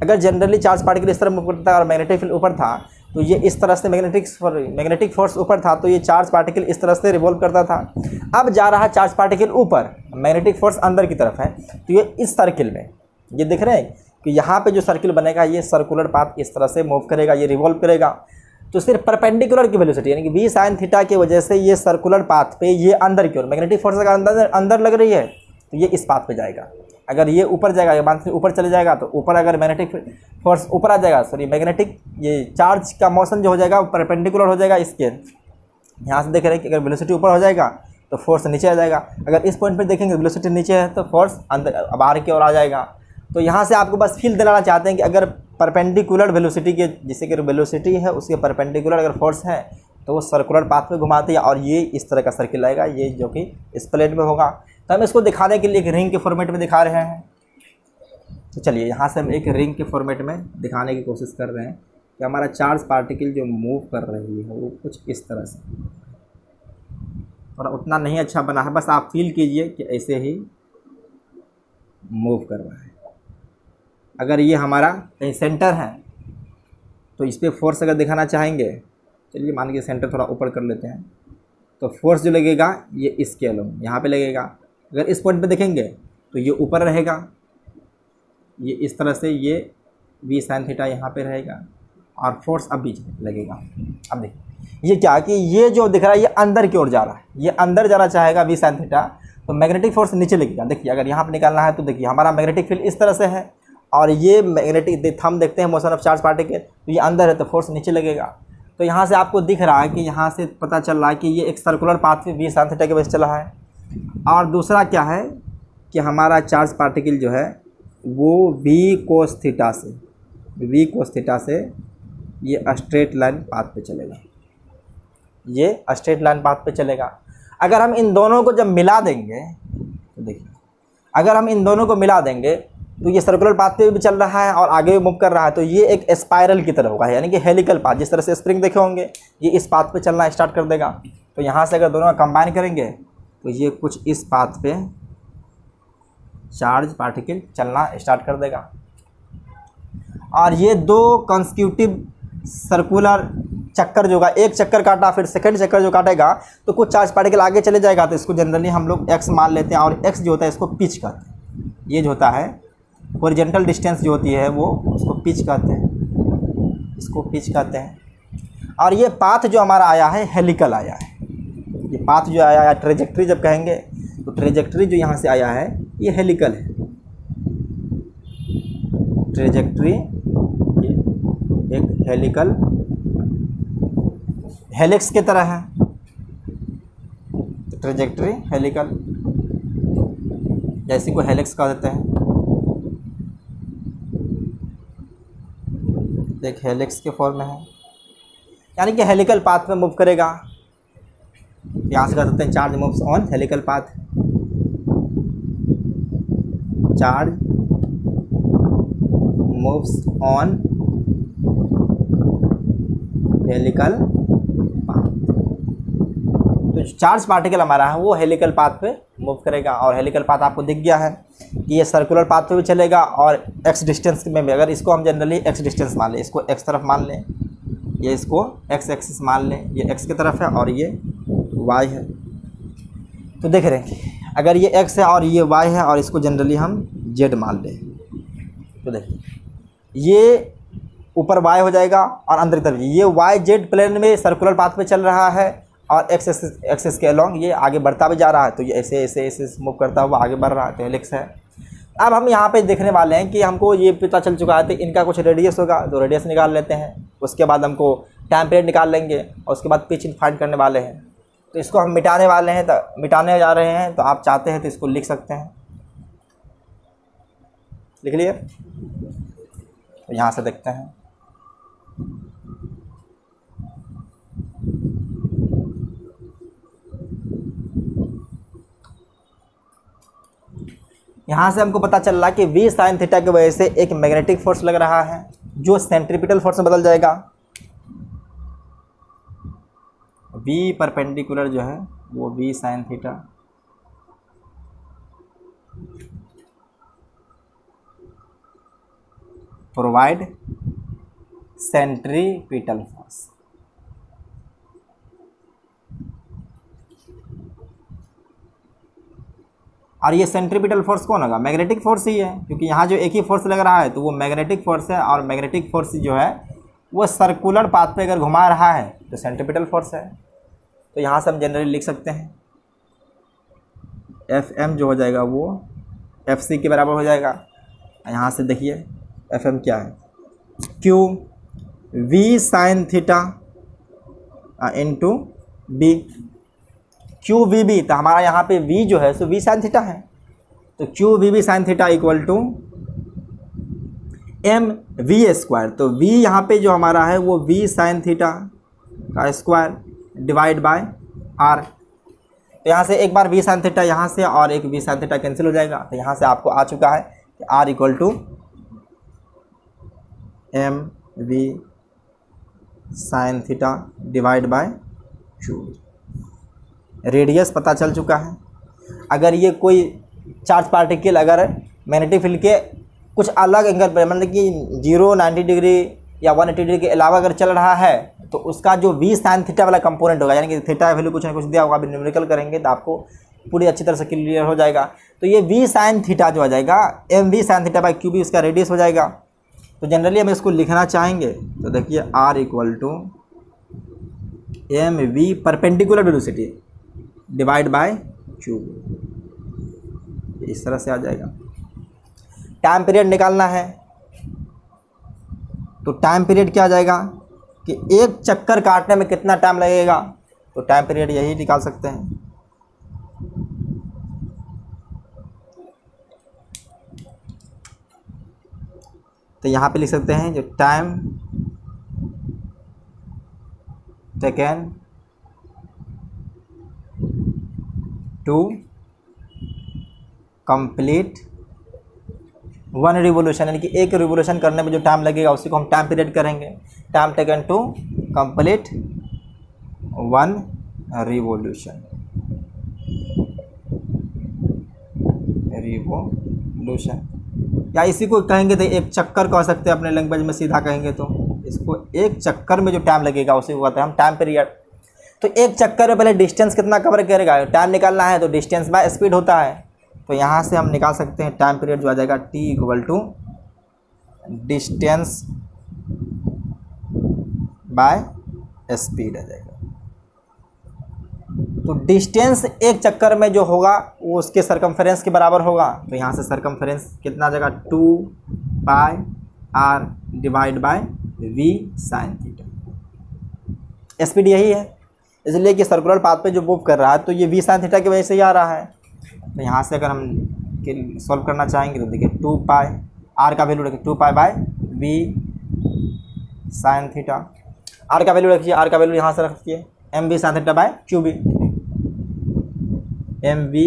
A: अगर जनरली चार्ज पार्टिकल इस तरह मूव करता है और मैग्नेटिक फील्ड ऊपर था, तो ये इस तरह से मैग्नेटिक फोर्स ऊपर था, तो ये चार्ज पार्टिकल इस तरह से रिवॉल्व करता था। अब जा रहा है चार्ज पार्टिकल ऊपर, मैग्नेटिक फोर्स अंदर की तरफ है, तो ये इस सर्किल में, ये देख रहे हैं कि यहाँ पे जो सर्किल बनेगा ये सर्कुलर पाथ इस तरह से मूव करेगा, ये रिवॉल्व करेगा। तो सिर्फ परपेंडिकुलर की वेलोसिटी यानी कि v sin थीटा की वजह से ये सर्कुलर पाथ पे ये अंदर की ओर मैग्नेटिक फोर्स अगर अंदर लग रही है तो ये इस पाथ पे जाएगा। अगर ये ऊपर जाएगा, ये मान ऊपर चले जाएगा तो ऊपर अगर मैग्नेटिक फोर्स ऊपर आ जाएगा, सॉरी मैग्नेटिक ये चार्ज का मोशन जो हो जाएगा वो परपेंडिकुलर हो जाएगा इसके। यहाँ से देख रहे हैं कि अगर वेलोसिटी ऊपर हो जाएगा तो फोर्स नीचे आ जाएगा। अगर इस पॉइंट पर देखेंगे वेलोसिटी नीचे है तो फोर्स अंदर बाहर की ओर आ जाएगा। तो यहाँ से आपको बस फील दिलाना चाहते हैं कि अगर परपेंडिकुलर वेलोसिटी के, जैसे कि वेलोसिटी है उसके परपेंडिकुलर अगर फोर्स है तो वो सर्कुलर पाथ में घुमाती है और ये इस तरह का सर्किल आएगा, ये जो कि इस प्लेन में होगा। तो हम इसको दिखाने के लिए एक रिंग के फॉर्मेट में दिखा रहे हैं। तो चलिए यहाँ से हम एक रिंग के फॉर्मेट में दिखाने की कोशिश कर रहे हैं कि हमारा चार्ज पार्टिकल जो मूव कर रही है वो कुछ इस तरह से, और उतना नहीं अच्छा बना है, बस आप फील कीजिए कि ऐसे ही मूव कर रहा है। अगर ये हमारा कहीं सेंटर है तो इस पर फोर्स अगर दिखाना चाहेंगे, चलिए मान के सेंटर थोड़ा ऊपर कर लेते हैं, तो फोर्स जो लगेगा ये इसके अलोंग यहाँ पे लगेगा। अगर इस पॉइंट पे देखेंगे तो ये ऊपर रहेगा, ये इस तरह से ये v sin थीटा यहाँ पे रहेगा और फोर्स अब बीच में लगेगा। अब देखिए ये क्या कि ये जो दिख रहा है ये अंदर की ओर जा रहा है, ये अंदर जाना चाहेगा v sin थीटा, तो मैग्नेटिक फोर्स नीचे लगेगा। देखिए अगर यहाँ पर निकालना है तो देखिए हमारा मैग्नेटिक फील्ड इस तरह से है और ये मैग्नेटिक थंब देखते हैं मोशन ऑफ चार्ज पार्टिकल, तो ये अंदर है तो फोर्स नीचे लगेगा। तो यहाँ से आपको दिख रहा है कि यहाँ से पता चल रहा है कि ये एक सर्कुलर पाथ में v sin थीटा के वजह से चला है। और दूसरा क्या है कि हमारा चार्ज पार्टिकल जो है वो v cos थीटा से ये स्ट्रेट लाइन पाथ पे चलेगा, ये स्ट्रेट लाइन पाथ पे चलेगा। अगर हम इन दोनों को जब मिला देंगे तो देखिए, अगर हम इन दोनों को मिला देंगे तो ये सर्कुलर पाथ पे भी चल रहा है और आगे भी मूव कर रहा है, तो ये एक स्पाइरल की तरह होगा, यानी कि हेलिकल पाथ। जिस तरह से स्प्रिंग देखे होंगे ये इस पाथ पे चलना स्टार्ट कर देगा। तो यहाँ से अगर दोनों का कंबाइन करेंगे तो ये कुछ इस पाथ पे चार्ज पार्टिकल चलना स्टार्ट कर देगा। और ये दो कंसेक्यूटिव सर्कुलर चक्कर जो होगा, एक चक्कर काटा फिर सेकंड चक्कर जो काटेगा तो कुछ चार्ज पार्टिकल आगे चले जाएगा, तो इसको जनरली हम लोग x मान लेते हैं। और x जो होता है इसको पिच कहते हैं, ये जो होता है हॉरिजॉन्टल डिस्टेंस जो होती है वो उसको पिच कहते हैं, इसको पिच कहते हैं। और ये पाथ जो हमारा आया है हेलिकल आया है, ये पाथ जो आया है, ट्रेजेक्ट्री जब कहेंगे तो ट्रेजेक्ट्री जो यहाँ से आया है ये हेलिकल है। ट्रेजेक्ट्री एक हेलिकल हेलिक्स की तरह है, तो ट्रेजेक्ट्री हेलिकल, जैसे को हेलिक्स कह देते हैं, एक हेलिक्स के फॉर्म में है, यानी कि हेलिकल पाथ में मूव करेगा। यहाँ से कह सकते हैं charge moves on helical path, charge moves on helical path. तो जो चार्ज पार्टिकल हमारा है वो हेलिकल पाथ पे मूव करेगा। और हेलिकल पाथ आपको दिख गया है कि ये सर्कुलर पाथ पे भी चलेगा और x डिस्टेंस में भी। अगर इसको हम जनरली x डिस्टेंस मान लें, इसको x तरफ मान लें, ये इसको x एक्सिस मान लें, ये x की तरफ है और ये y है। तो देख रहे हैं अगर ये x है और ये y है और इसको जनरली हम z मान लें, तो देखिए ये ऊपर y हो जाएगा और अंदर की तरफ ये y z प्लेन में सर्कुलर पाथ पे चल रहा है और x एक्सिस के अलॉन्ग ये आगे बढ़ता भी जा रहा है। तो ये ऐसे ऐसे ऐसे मूव करता हुआ आगे बढ़ रहा है, तो हेलिक्स है। अब हम यहाँ पे देखने वाले हैं कि हमको ये पता चल चुका है तो इनका कुछ रेडियस होगा, तो रेडियस निकाल लेते हैं। उसके बाद हमको टाइम पीरियड निकाल लेंगे और उसके बाद पिच फाइंड करने वाले हैं। तो इसको हम मिटाने वाले हैं, तो मिटाने जा रहे हैं, तो आप चाहते हैं तो इसको लिख सकते हैं। लिख लिए? तो यहाँ से देखते हैं, यहाँ से हमको पता चल रहा है कि v sin थीटा की वजह से एक मैग्नेटिक फोर्स लग रहा है जो सेंट्रीपिटल फोर्स में बदल जाएगा। v परपेंडिकुलर जो है वो v sin theta provide centripetal force. और ये सेंट्रीपिटल फोर्स कौन होगा, मैग्नेटिक फोर्स ही है, क्योंकि यहाँ जो एक ही फोर्स लग रहा है तो वो मैग्नेटिक फोर्स है, और मैग्नेटिक फोर्स जो है वो सर्कुलर पाथ पे अगर घुमा रहा है तो सेंट्रीपिटल फोर्स है। तो यहाँ से हम जनरली लिख सकते हैं एफ एम जो हो जाएगा वो एफ सी के बराबर हो जाएगा। यहाँ से देखिए एफ एम क्या है, q v sine theta into B, q we B, तो हमारा यहाँ पे वी जो है सो वी साइन थीटा है, तो Q we B sine theta equal to m v square. तो वी यहाँ पे जो हमारा है वो वी साइन थीटा का स्क्वायर डिवाइड बाय आर। तो यहाँ से एक बार वी साइन थीटा यहाँ से और एक वी साइन थीटा कैंसिल हो जाएगा, तो यहाँ से आपको आ चुका है कि r equal to m v sine theta divide by q. Radius पता चल चुका है। अगर ये कोई चार्ज पार्टिकल अगर मैग्नेटिक फील्ड के कुछ अलग एंगल पर, मतलब कि 0, 90 डिग्री या 180 डिग्री के अलावा अगर चल रहा है तो उसका जो वी साइन थीटा वाला कंपोनेंट होगा, यानी कि थीटा वैल्यू कुछ ना कुछ दिया होगा, अभी न्यूमेरिकल करेंगे तो आपको पूरी अच्छी तरह से क्लियर हो जाएगा। तो ये वी साइन थीटा जो आ जाएगा m v sine theta by q B, उसका रेडियस हो जाएगा। तो जनरली हम इसको लिखना चाहेंगे तो देखिए r equal to m v perpendicular velocity divide by q, इस तरह से आ जाएगा। टाइम पीरियड निकालना है तो टाइम पीरियड क्या आ जाएगा कि एक चक्कर काटने में कितना टाइम लगेगा, तो टाइम पीरियड यही निकाल सकते हैं। तो यहाँ पे लिख सकते हैं जो time taken to complete one revolution, यानी कि एक रिवोल्यूशन करने में जो टाइम लगेगा उसी को हम टाइम पीरियड करेंगे। Time taken to complete one revolution, या इसी को कहेंगे तो एक चक्कर कह सकते हैं अपने लैंग्वेज में, सीधा कहेंगे तो इसको एक चक्कर में जो टाइम लगेगा उसी को कहते हैं हम टाइम पीरियड। तो एक चक्कर में पहले डिस्टेंस कितना कवर करेगा, टाइम निकालना है तो डिस्टेंस बाय स्पीड होता है। तो यहाँ से हम निकाल सकते हैं टाइम पीरियड जो आ जाएगा T equal to distance by speed आ जाएगा। तो डिस्टेंस एक चक्कर में जो होगा वो उसके सरकमफेरेंस के बराबर होगा। तो यहाँ से सरकमफेरेंस कितना आ जाएगा 2 pi R divide by we sine theta. Speed यही है, इसलिए कि सर्कुलर पाथ पे जो मूव कर रहा है तो ये वी साइन थीटा की वजह से ही आ रहा है। तो यहाँ से अगर हम सॉल्व करना चाहेंगे तो देखिए 2 पाई आर का वैल्यू रखिए 2 pi by we sine theta, r का वैल्यू रखिए, आर का वैल्यू यहाँ से रखिए m v sine theta by q B, m v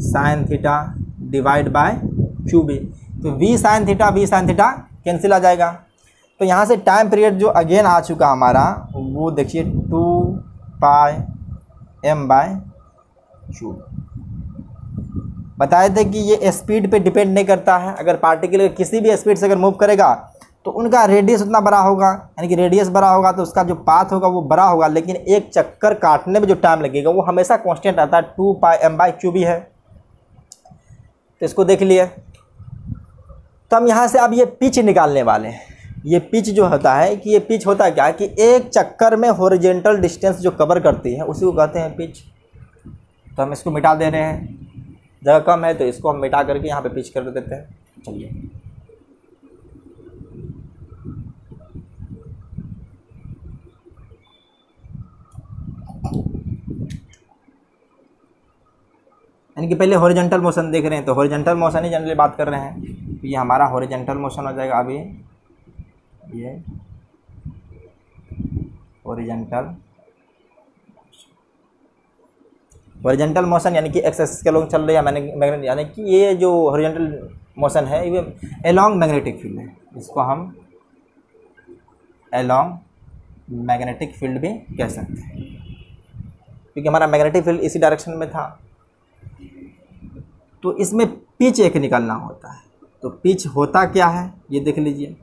A: sine theta divide by q B. तो वी साइन थीटा कैंसिल आ जाएगा। तो यहाँ से टाइम पीरियड जो अगेन आ चुका हमारा वो देखिए 2 पाई एम बाय क्यू। बताए थे कि ये स्पीड पे डिपेंड नहीं करता है, अगर पार्टिकल किसी भी स्पीड से अगर मूव करेगा तो उनका रेडियस उतना बड़ा होगा, यानी कि रेडियस बड़ा होगा तो उसका जो पाथ होगा वो बड़ा होगा, लेकिन एक चक्कर काटने में जो टाइम लगेगा वो हमेशा कांस्टेंट आता है, 2 पाई एम बाई क्यू बी है। तो इसको देख लिए। तो हम यहाँ से अब ये पिच निकालने वाले हैं। ये पिच जो होता है कि ये पिच होता है क्या कि एक चक्कर में हॉरिजॉन्टल डिस्टेंस जो कवर करती है उसी को कहते हैं पिच। तो हम इसको मिटा दे रहे हैं, जगह कम है तो इसको हम मिटा करके यहाँ पे पिच कर देते हैं। चलिए यानी कि पहले हॉरिजॉन्टल मोशन देख रहे हैं तो हॉरिजॉन्टल मोशन ही जनरली बात कर रहे हैं। तो ये हमारा हॉरिजॉन्टल मोशन हो जाएगा। अभी ये हॉरिजॉन्टल मोशन यानी कि एक्स एक्सिस के लोग चल रहे हैं मैग्नेटिक, यानी कि ये जो हॉरिजॉन्टल मोशन है ये अलोंग मैग्नेटिक फील्ड है, इसको हम अलोंग मैग्नेटिक फील्ड भी कह सकते हैं क्योंकि हमारा मैग्नेटिक फील्ड इसी डायरेक्शन में था। तो इसमें पिच एक निकालना होता है। तो पिच होता क्या है ये देख लीजिए,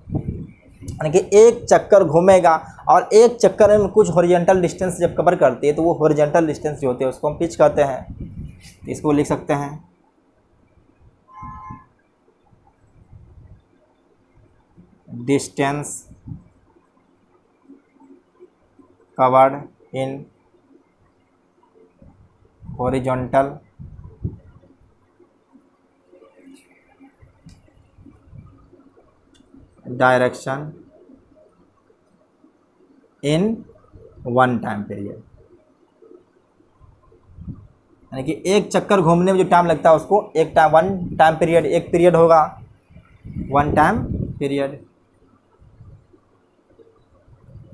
A: यानी कि एक चक्कर घूमेगा और एक चक्कर में कुछ हॉरिजॉन्टल डिस्टेंस जब कवर करती है तो वो हॉरिजॉन्टल डिस्टेंस जो होते हैं उसको हम पिच कहते हैं। इसको लिख सकते हैं distance covered in horizontal direction in one time period, यानी कि एक चक्कर घूमने में जो टाइम लगता है उसको एक टाइम, वन टाइम पीरियड, एक पीरियड होगा वन टाइम पीरियड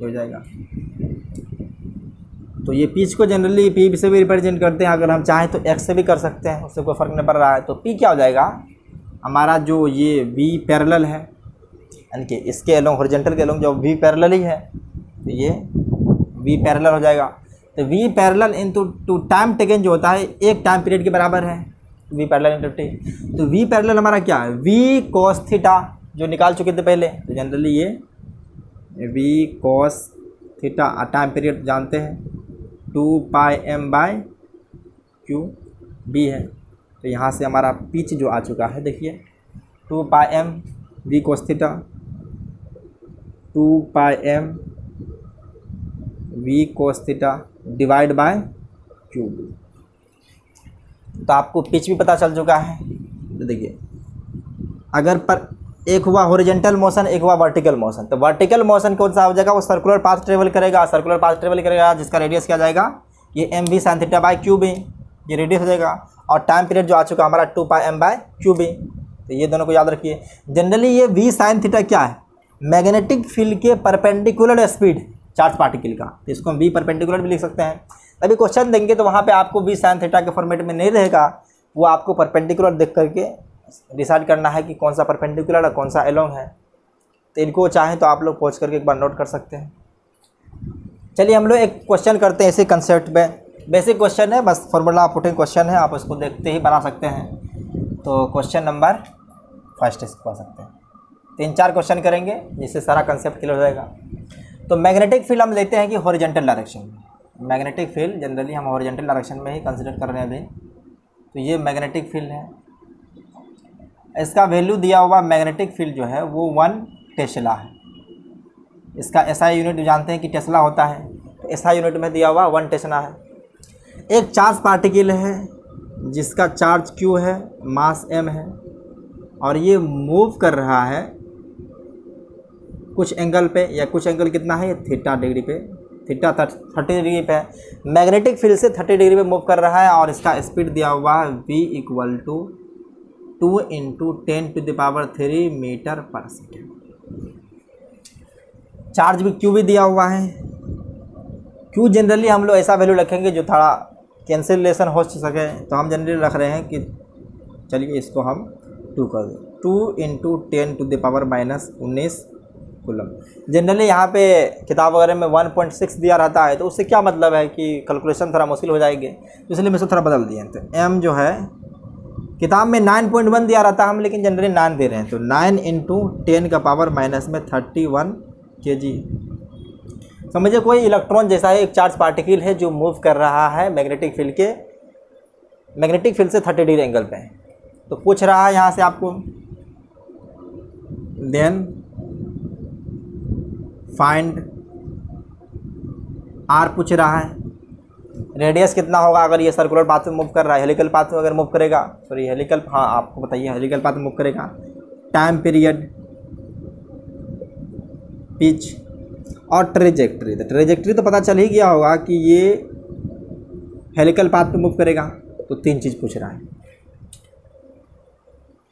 A: हो जाएगा। तो ये पिच को जनरली पी से भी रिप्रेजेंट करते हैं, अगर हम चाहें तो एक्स से भी कर सकते हैं, उससे कोई फ़र्क नहीं पड़ रहा है। तो पी क्या हो जाएगा हमारा, जो ये वी पैरेलल है, यानी कि इसके एलोंग हॉरिजॉन्टल के एलोंग जो वी पैरेलल ही है, तो ये वी पैरेलल हो जाएगा। तो v parallel into to time taken जो होता है एक टाइम पीरियड के बराबर है, वी पैरेलल इनटू टी। तो वी पैरेलल हमारा क्या है, वी कॉस थीटा जो निकाल चुके थे पहले, तो जनरली ये v cos theta time period जानते हैं 2πm/q बी है। तो यहाँ से हमारा पिच जो आ चुका है देखिए 2πm v cos theta 2πm v cos theta divide by q. तो आपको पिच भी पता चल चुका है। तो देखिए अगर पर एक हुआ हॉरिजॉन्टल मोशन, एक हुआ वर्टिकल मोशन, तो वर्टिकल मोशन कौन सा हो जाएगा, वो सर्कुलर पाथ ट्रेवल करेगा, सर्कुलर पाथ ट्रेवल करेगा जिसका रेडियस क्या जाएगा, ये m v sine theta by q B, ये रेडियस हो जाएगा। और टाइम पीरियड जो आ चुका हमारा 2πm/q बी। तो ये दोनों को याद रखिए। जनरली ये वी साइन थीटा क्या है, मैग्नेटिक फील्ड के परपेंडिकुलर स्पीड चार्ज पार्टिकल का, तो इसको हम वी परपेंडिकुलर भी लिख सकते हैं। अभी क्वेश्चन देंगे तो वहाँ पे आपको वी साइन थीटा के फॉर्मेट में नहीं रहेगा, वो आपको परपेंडिकुलर देख करके डिसाइड करना है कि कौन सा परपेंडिकुलर और कौन सा एलोंग है। तो इनको चाहें तो आप लोग पहुँच करके एक बार नोट कर सकते हैं। चलिए हम लोग एक क्वेश्चन करते हैं इसी कंसेप्ट में, बेसिक क्वेश्चन है, बस फॉर्मूला पुटिंग क्वेश्चन है, आप उसको देखते ही बना सकते हैं। तो क्वेश्चन नंबर फर्स्ट इसको पढ़ सकते हैं, 3-4 क्वेश्चन करेंगे जिससे सारा कंसेप्ट क्लियर हो जाएगा। तो मैग्नेटिक फील्ड हम लेते हैं कि हॉरिजॉन्टल डायरेक्शन में, मैग्नेटिक फील्ड जनरली हम हॉरिजॉन्टल डायरेक्शन में ही कंसिडर कर रहे हैं अभी। तो ये मैग्नेटिक फील्ड है, इसका वैल्यू दिया हुआ मैग्नेटिक फील्ड जो है वो 1 टेस्ला है। इसका एसआई यूनिट जानते हैं कि टेस्ला होता है, तो एसआई यूनिट में दिया हुआ 1 टेस्ला है। एक चार्ज पार्टिकल है जिसका चार्ज q है, मास m है, और ये मूव कर रहा है कुछ एंगल पे, या कुछ एंगल कितना है, थीटा डिग्री पे, थीटा 30 डिग्री पे है। मैग्नेटिक फील्ड से 30 डिग्री पे मूव कर रहा है और इसका स्पीड दिया हुआ है v = 2 × 10⁻³ मीटर पर सेकेंड। चार्ज भी q भी दिया हुआ है। q जनरली हम लोग ऐसा वैल्यू रखेंगे जो थोड़ा कैंसिलेशन हो सके, तो हम जनरली रख रहे हैं कि चलिए इसको हम 2 कर दें, 2 × 10⁻⁻19 कूलम। जनरली यहाँ पे किताब वगैरह में 1.6 दिया रहता है, तो उससे क्या मतलब है कि कैलकुलेशन थोड़ा मुश्किल हो जाएगी, तो इसलिए मैं इसको थोड़ा बदल दिए। तो m जो है किताब में 9.1 दिया रहता है, हम लेकिन जनरली 9 दे रहे हैं, तो 9 × 10⁻⁻31 kg। समझिए कोई इलेक्ट्रॉन जैसा है, एक चार्ज पार्टिकल है जो मूव कर रहा है मैग्नेटिक फील्ड से 30 डिग्री एंगल पे। तो पूछ रहा है यहाँ से आपको, देन फाइंड r पूछ रहा है, रेडियस कितना होगा अगर ये सर्कुलर पाथ में मूव कर रहा है, हेलिकल पाथ में अगर मूव करेगा, सॉरी हेलिकल, हाँ आपको बताइए हेलिकल पाथ में मूव करेगा, टाइम पीरियड, पिच और ट्रेजेक्ट्री। तो ट्रेजेक्ट्री तो पता चल ही गया होगा कि ये हेलिकल पाथ पे मूव करेगा, तो 3 चीज़ पूछ रहा है।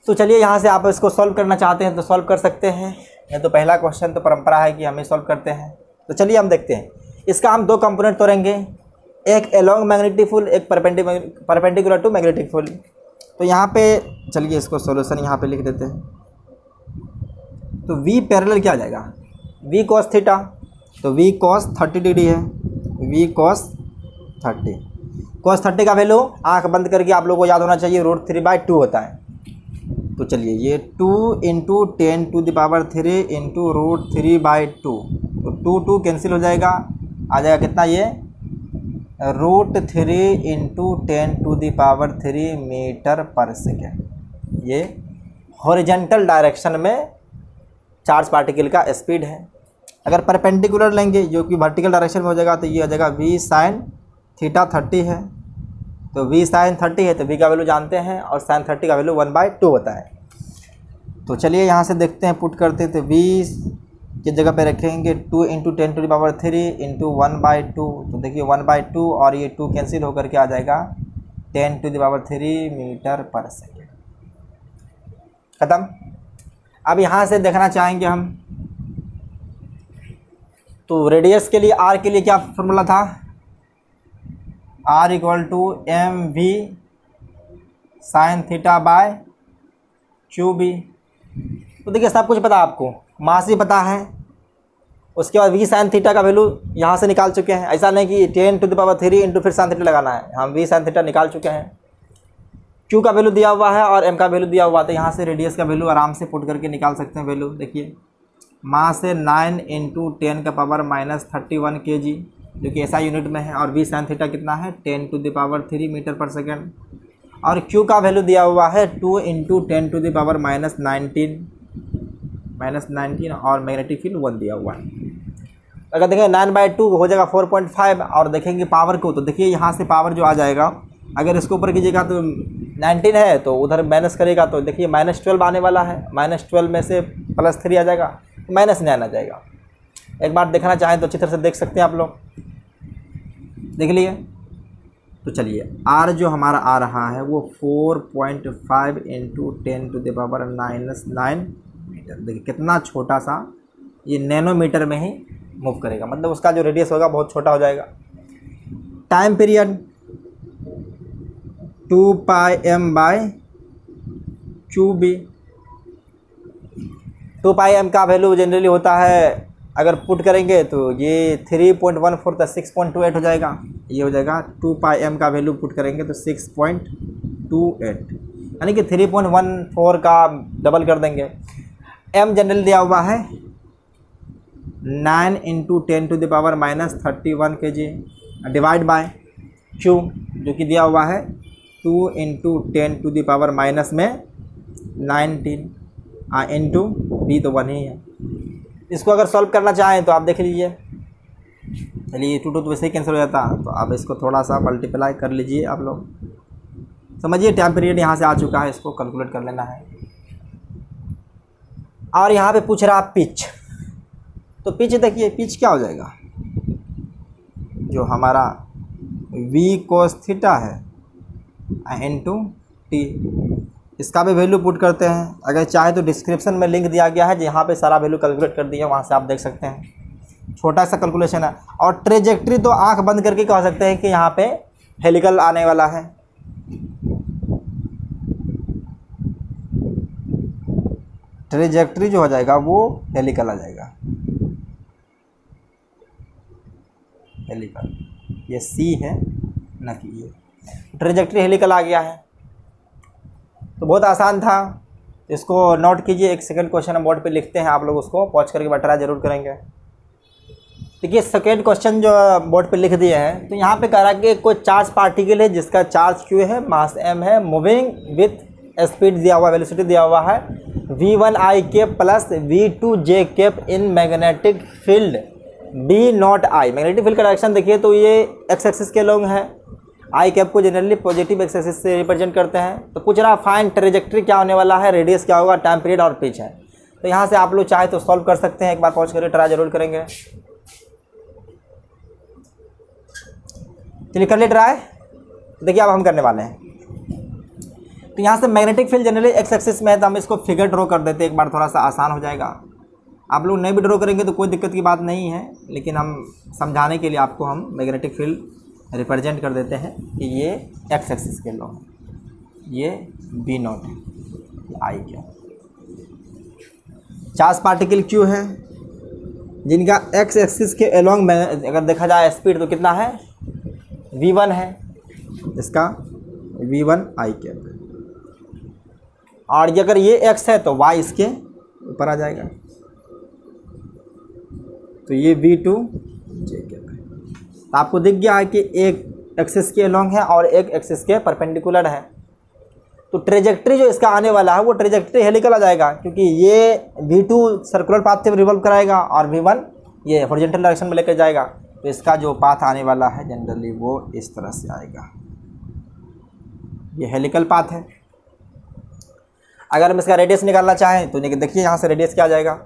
A: तो चलिए यहाँ से आप इसको सॉल्व करना चाहते हैं तो सॉल्व कर सकते हैं, या तो पहला क्वेश्चन तो परंपरा है कि हमें सॉल्व करते हैं। तो चलिए हम देखते हैं, इसका हम 2 कंपोनेंट तोड़ेंगे, एक एलोंग मैग्नेटिक फील्ड, एक परपेंडिकुलर टू मैग्नेटिक फील्ड। तो यहाँ पे चलिए इसको सॉल्यूशन यहाँ पे लिख देते हैं। तो v पैरेलल क्या आ जाएगा, v cos थीटा, तो v cos 30 डिग्री है, v cos 30 का वैल्यू आंख बंद करके आप लोगों को याद होना चाहिए, √3/2 होता है। तो चलिए ये 2 × 10⁻³ × √3/2, तो 2 कैंसिल हो जाएगा, आ जाएगा कितना, ये √3 इंटू 10⁻³ मीटर पर सेकेंड। ये हॉरिजेंटल डायरेक्शन में चार्ज पार्टिकल का स्पीड है। अगर परपेंडिकुलर लेंगे जो कि वर्टिकल डायरेक्शन में हो जाएगा तो ये हो जाएगा v sin थीटा 30 है। तो v sin 30 है तो v का वैल्यू जानते हैं और sin 30 का वैल्यू 1/2 होता है। तो चलिए यहाँ से देखते हैं, पुट करते हैं। तो v की जगह पे रखेंगे 2 इंटू 10⁻³ इंटू 1/2। तो देखिए 1/2 और ये 2 कैंसिल होकर के आ जाएगा 10⁻³ मीटर पर सेकेंड। ख़त्म। अब यहाँ से देखना चाहेंगे हम, तो रेडियस के लिए r के लिए क्या फॉर्मूला था, r = mv sin θ/qb। तो देखिए सब कुछ पता है आपको, मास भी पता है, उसके बाद v sin θ का वैल्यू यहाँ से निकाल चुके हैं। ऐसा नहीं कि 10⁻³ इंटू फिर sin θ लगाना है, हम v sin θ निकाल चुके हैं। q का वैल्यू दिया हुआ है और m का वैल्यू दिया हुआ है, तो यहाँ से रेडियस का वैल्यू आराम से पुट करके निकाल सकते हैं वैल्यू। देखिए मास है 9 इंटू 10⁻³ kg, जो कि ऐसा यूनिट में है, और v sin θ कितना है 10⁻³ मीटर पर सेकेंड। और q का वैल्यू दिया हुआ है 2 इंटू 10⁻⁻19 और मैग्नेटिक फील्ड 1 दिया हुआ है। अगर देखें 9/2 हो जाएगा 4.5। और देखेंगे पावर को, तो देखिए यहाँ से पावर जो आ जाएगा, अगर इसको ऊपर कीजिएगा तो 19 है तो उधर माइनस करेगा तो देखिए -12 आने वाला है। -12 में से +3 आ जाएगा, -9 आना जाएगा। एक बार देखना चाहें तो अच्छी तरह से देख सकते हैं आप लोग, देख लिए। तो चलिए r जो हमारा आ रहा है वो 4.5 इंटू 10⁻⁹ मीटर। देखिए कितना छोटा सा, ये नैनोमीटर में ही मूव करेगा, मतलब उसका जो रेडियस होगा बहुत छोटा हो जाएगा। Time period 2πm/qb। 2πm का वैल्यू जनरली होता है, अगर पुट करेंगे तो ये 3.14 तो 6.28 हो जाएगा। ये हो जाएगा 2πm का वैल्यू पुट करेंगे तो 6.28, यानी कि 3.14 का डबल कर देंगे। m जनरल दिया हुआ है 9 into 10⁻³ kg divide by q जो कि दिया हुआ है 2 इंटू 10⁻⁻19 इंटू b तो 1 ही है। इसको अगर सॉल्व करना चाहें तो आप देख लीजिए, चलिए 2 तो वैसे ही कैंसिल हो जाता, तो आप इसको थोड़ा सा मल्टीप्लाई कर लीजिए। आप लोग समझिए टाइम पीरियड यहाँ से आ चुका है, इसको कैलकुलेट कर लेना है। और यहाँ पे पूछ रहा पिच, तो पिच देखिए पिच क्या हो जाएगा, जो हमारा v cos θ है इंटू t। इसका भी वैल्यू पुट करते हैं, अगर चाहे तो डिस्क्रिप्शन में लिंक दिया गया है जहाँ पे सारा वैल्यू कैलकुलेट कर दिया, वहाँ से आप देख सकते हैं। छोटा सा कैलकुलेशन है। और ट्रेजेक्ट्री तो आंख बंद करके कह सकते हैं कि यहाँ पे हेलिकल आने वाला है। ट्रेजेक्ट्री जो हो जाएगा वो हेलिकल आ जाएगा, हेलिकल। ये सी है ना कि ये ट्रेजेक्ट्री हेलिकल आ गया है। तो बहुत आसान था, इसको नोट कीजिए। एक सेकंड क्वेश्चन हम बोर्ड पे लिखते हैं, आप लोग उसको पॉज करके ट्राई जरूर करेंगे। देखिए सेकेंड क्वेश्चन जो बोर्ड पे लिख दिए हैं, तो यहाँ पे कह रहा है कि कोई चार्ज पार्टिकल है जिसका चार्ज q है, मास m है, मूविंग विथ स्पीड दिया हुआ, वेलोसिटी दिया हुआ है v1i cap plus v2j cap in magnetic field b0i। Magnetic field का डायरेक्शन देखिए तो ये एक्स एक्सिस के लॉन्ग है, आई कैप को जनरली पॉजिटिव एक्स एक्सिस से रिप्रेजेंट करते हैं। तो पूछ रहा फाइन ट्रेजेक्ट्री क्या होने वाला है, रेडियस क्या होगा, टाइम पीरियड और पिच है। तो यहाँ से आप लोग चाहे तो सॉल्व कर सकते हैं, एक बार पहुँच करके ट्राई जरूर करेंगे। चलिए कर ले ट्राई। देखिए अब हम करने वाले हैं। तो यहाँ से magnetic field generally X axis में है, तो हम इसको फिगर ड्रॉ कर देते हैं, एक बार थोड़ा सा आसान हो जाएगा। आप लोग नहीं भी ड्रॉ करेंगे तो कोई दिक्कत की बात नहीं है, लेकिन हम समझाने के लिए आपको हम मैग्नेटिक फील्ड रिप्रेजेंट कर देते हैं कि ये एक्स एक्सिस के लॉन्ग, ये b0 है, आई क्या चार्ज पार्टिकल q है जिनका एक्स एक्सिस के अलोंग में अगर देखा जाए स्पीड तो कितना है v1 है, इसका v1 आई कैप है। और अगर ये x है तो y इसके ऊपर आ जाएगा, तो ये v2 j कैप है। तो आपको दिख गया है कि एक एक्सिस के अलोंग है और एक एक्सिस के परपेंडिकुलर है। तो ट्रेजेक्ट्री जो इसका आने वाला है वो ट्रेजेक्ट्री हेलिकल आ जाएगा, क्योंकि ये V2 सर्कुलर पाथ से रिवॉल्व कराएगा और V1 ये हॉरिजॉन्टल डायरेक्शन में लेकर जाएगा। तो इसका जो पाथ आने वाला है जनरली वो इस तरह से आएगा, ये हेलिकल पाथ है। अगर हम इसका रेडियस निकालना चाहें तो देखिए यहाँ से रेडियस क्या आ जाएगा।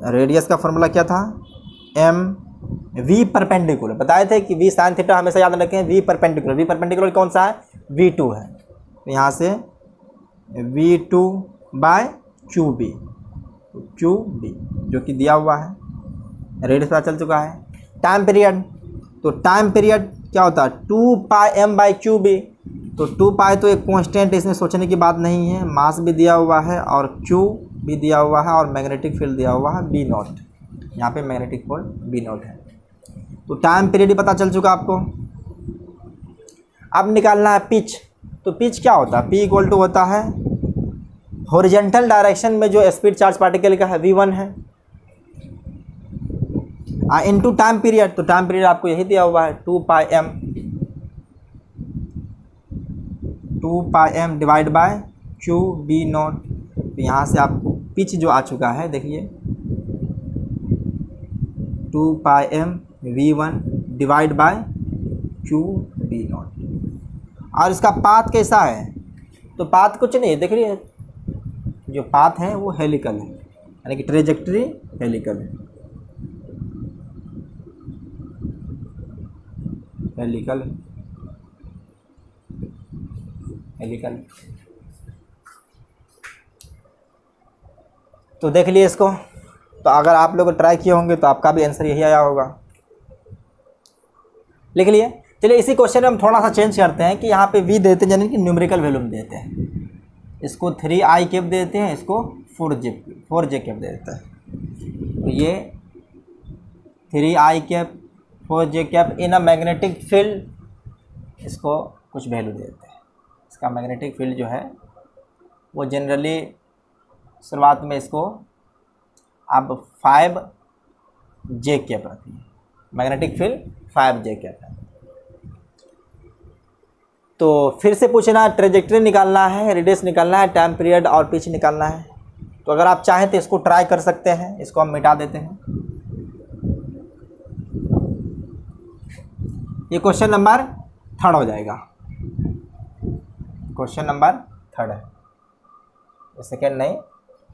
A: रेडियस का फॉर्मूला क्या था, एम वी परपेंडिकुलर, बताए थे कि वी साइन थीटा हमेशा याद रखें। वी परपेंडिकुलर कौन सा है, V2 है। तो यहाँ से V2 बाय QB, QB जो कि दिया हुआ है, रेडियस पता चल चुका है। टाइम पीरियड, तो टाइम पीरियड क्या होता है 2πm/QB। तो 2π तो एक कांस्टेंट, इसमें सोचने की बात नहीं है। मास भी दिया हुआ है और Q भी दिया हुआ है और मैग्नेटिक फील्ड दिया हुआ है B0, यहाँ पे मैग्नेटिक फील्ड B0 है। तो टाइम पीरियड ही पता चल चुका आपको। अब निकालना है पिच। तो पिच क्या होता है, P इक्वल टू होता है हॉरिजॉन्टल डायरेक्शन में जो स्पीड चार्ज पार्टिकल का है V1 है इनटू टाइम पीरियड। तो टाइम पीरियड आपको यही दिया हुआ है 2πm डिवाइड बाय QB0। तो यहाँ से आपको पिच जो आ चुका है देखिए 2πm V1 divide by QB0। और इसका पाथ कैसा है, तो पाथ कुछ नहीं, देख रही है जो पाथ है वो हेलिकल है, यानी कि ट्रेजेक्ट्री हेलिकल है, हेलिकल हेलिकल। तो देख लिए इसको। तो अगर आप लोग ट्राई किए होंगे तो आपका भी आंसर यही आया होगा, लिख लिए। चलिए इसी क्वेश्चन में हम थोड़ा सा चेंज करते हैं कि यहाँ पे V देते हैं, यानी कि न्यूमेरिकल वैल्यूम देते हैं। इसको 3i कैप देते हैं, इसको 4j कैप देते हैं। तो ये 3i cap 4j cap in a magnetic field, इसको कुछ वैल्यू देते हैं। इसका मैग्नेटिक फील्ड जो है वो जनरली शुरुआत में इसको अब 5j कैप रखिए, मैग्नेटिक फील्ड 5j कैप है। तो फिर से पूछना, ट्रेजेक्ट्री निकालना है, रेडियस निकालना है, टाइम पीरियड और पिच निकालना है। तो अगर आप चाहें तो इसको ट्राई कर सकते हैं, इसको हम मिटा देते हैं। ये क्वेश्चन नंबर 3 हो जाएगा, क्वेश्चन नंबर 3 है, सेकेंड नहीं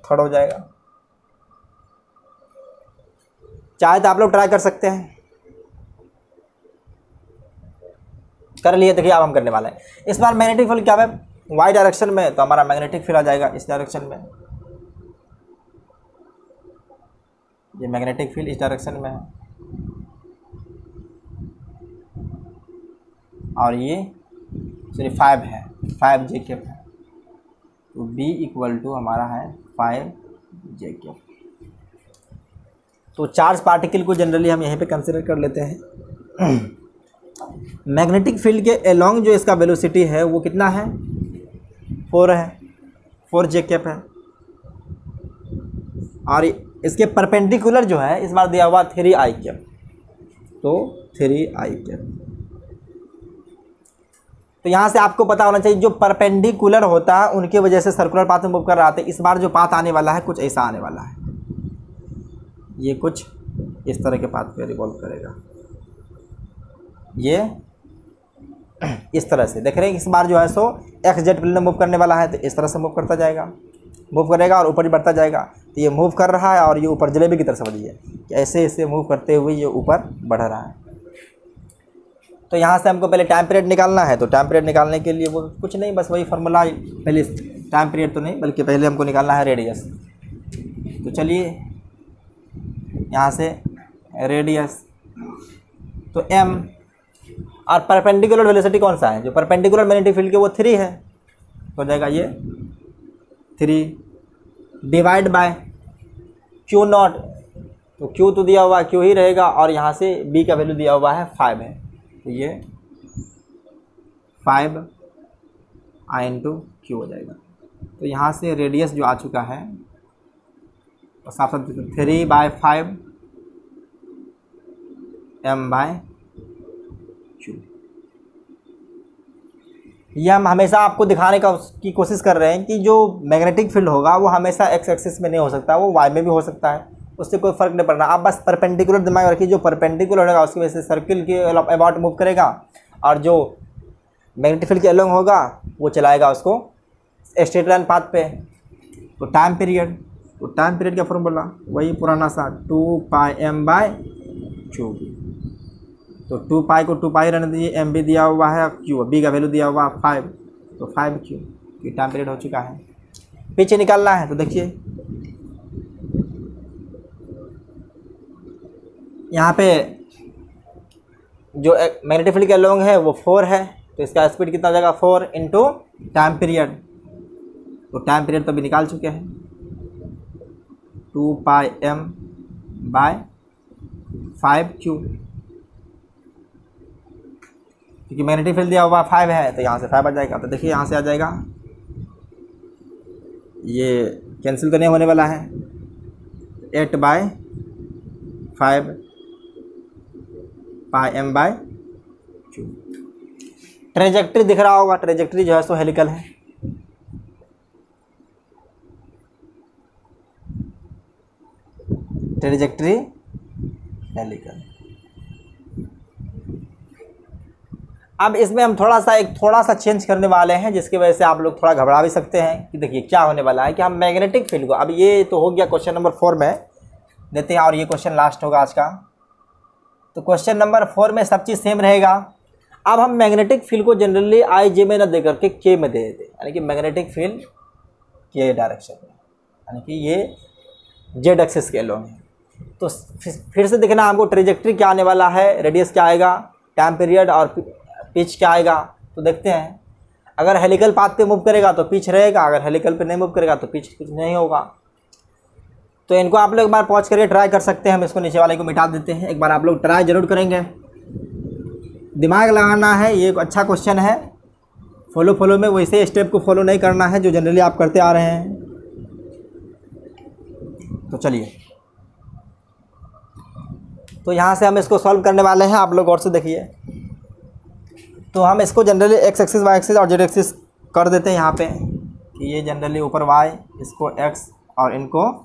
A: 3 हो जाएगा। चाहे तो आप लोग ट्राई कर सकते हैं, कर लिए। देखिए अब हम करने वाले हैं। इस बार मैग्नेटिक फील्ड क्या है, वाई डायरेक्शन में, तो हमारा मैग्नेटिक फील्ड आ जाएगा इस डायरेक्शन में। ये मैग्नेटिक फील्ड इस डायरेक्शन में है और ये सॉरी 5 है, 5j कैप है। तो B इक्वल टू हमारा है 5j कैप। तो चार्ज पार्टिकल को जनरली हम यहीं पे कंसिडर कर लेते हैं। मैग्नेटिक फील्ड के अलोंग जो इसका वेलोसिटी है वो कितना है, 4 है, 4j कैप है। और इसके परपेंडिकुलर जो है इस बार दिया हुआ 3i कैप, तो 3i कैप। तो यहाँ से आपको पता होना चाहिए जो परपेंडिकुलर होता है उनकी वजह से सर्कुलर पाथ में मूव कर रहा था। इस बार जो पाथ आने वाला है कुछ ऐसा आने वाला है, ये कुछ इस तरह के पाथ पे रिवॉल्व करेगा। ये इस तरह से देख रहे हैं, इस बार जो है सो XZ प्लेन में मूव करने वाला है, तो इस तरह से मूव करता जाएगा, मूव करेगा और ऊपर ही बढ़ता जाएगा। तो ये मूव कर रहा है और ये ऊपर जलेबी की तरह समझिए कि ऐसे ऐसे मूव करते हुए ये ऊपर बढ़ रहा है। तो यहाँ से हमको पहले टाइम पीरियड निकालना है। तो टाइम पीरियड निकालने के लिए वो कुछ नहीं, बस वही फार्मूला, पहले टाइम पीरियड तो नहीं बल्कि पहले हमको निकालना है रेडियस। तो चलिए यहाँ से रेडियस, तो m और परपेंडिकुलर वेलोसिटी कौन सा है, जो परपेंडिकुलर मैग्नेटिक फील्ड के वो 3 है, तो हो जाएगा ये 3 डिवाइड बाय Q0। तो Q तो दिया हुआ Q ही रहेगा और यहाँ से B का वैल्यू दिया हुआ है 5 है, तो ये 5 I इंटू Q हो जाएगा। तो यहाँ से रेडियस जो आ चुका है और साफ साफ 3/5 m/q। ये हम हमेशा आपको दिखाने की कोशिश कर रहे हैं कि जो मैग्नेटिक फील्ड होगा वो हमेशा एक्स एक्सिस में नहीं हो सकता, वो वाई में भी हो सकता है, उससे कोई फर्क नहीं पड़ रहा। आप बस परपेंडिकुलर दिमाग रखिए, जो परपेंडिकुलर होगा उसकी वजह से सर्किल के अबाउट मूव करेगा, और जो मैग्नेटिक फील्ड के अलोंग होगा वो चलाएगा उसको स्ट्रेट लाइन पाथ पे। तो टाइम पीरियड का फॉर्मूला वही पुराना सा 2πm/q। तो 2π को 2π रहने दीजिए, m भी दिया हुआ है, q b का वैल्यू दिया हुआ 5, तो 5q ये टाइम पीरियड हो चुका है। पीछे निकालना है तो देखिए यहाँ पे जो मैग्नेटिक फील्ड के अलोंग है वो 4 है, तो इसका स्पीड कितना हो जाएगा 4 इंटू टाइम पीरियड। तो टाइम पीरियड तो अभी निकाल चुके हैं 2πm/5q, क्योंकि मैग्नेटिक फील्ड दिया हुआ 5 है तो यहाँ से 5 आ जाएगा। तो देखिए यहाँ से आ जाएगा, ये कैंसिल करने होने वाला है 8/5πm/q। ट्रेजेक्ट्री दिख रहा होगा, ट्रेजेक्ट्री जो है सो हेलिकल है। Trajectory helical. अब इसमें हम थोड़ा सा चेंज करने वाले हैं, जिसकी वजह से आप लोग थोड़ा घबरा भी सकते हैं कि देखिए क्या होने वाला है कि हम मैग्नेटिक फील्ड को, अब ये तो हो गया क्वेश्चन नंबर 4 में देते हैं, और ये क्वेश्चन लास्ट होगा आज का। तो क्वेश्चन नंबर 4 में सब चीज़ सेम रहेगा। अब हम मैग्नेटिक फील्ड को जनरली आई जे में न दे करके के में दे देते हैं, यानी कि मैग्नेटिक फील्ड के डायरेक्शन में, यानी कि ये जेड एक्सिस के अलोंग है। तो फिर से देखना हमको ट्रेजेक्ट्री क्या आने वाला है, रेडियस क्या आएगा, टाइम पीरियड और पिच क्या आएगा। तो देखते हैं, अगर हेलिकल पाथ पे मूव करेगा तो पिच रहेगा, अगर हेलिकल पे नहीं मूव करेगा तो पिच कुछ नहीं होगा। तो इनको आप लोग एक बार पॉज करके ट्राई कर सकते हैं। हम इसको नीचे वाले को मिटा देते हैं, एक बार आप लोग ट्राई जरूर करेंगे, दिमाग लगाना है। ये एक अच्छा क्वेश्चन है, फॉलो में वैसे स्टेप को फॉलो नहीं करना है जो जनरली आप करते आ रहे हैं। तो चलिए, तो यहाँ से हम इसको सॉल्व करने वाले हैं, आप लोग गौर से देखिए। तो हम इसको generally X axis, Y axis और जेड एक्सिस कर देते हैं यहाँ पे, कि ये जनरली ऊपर वाई, इसको एक्स और इनको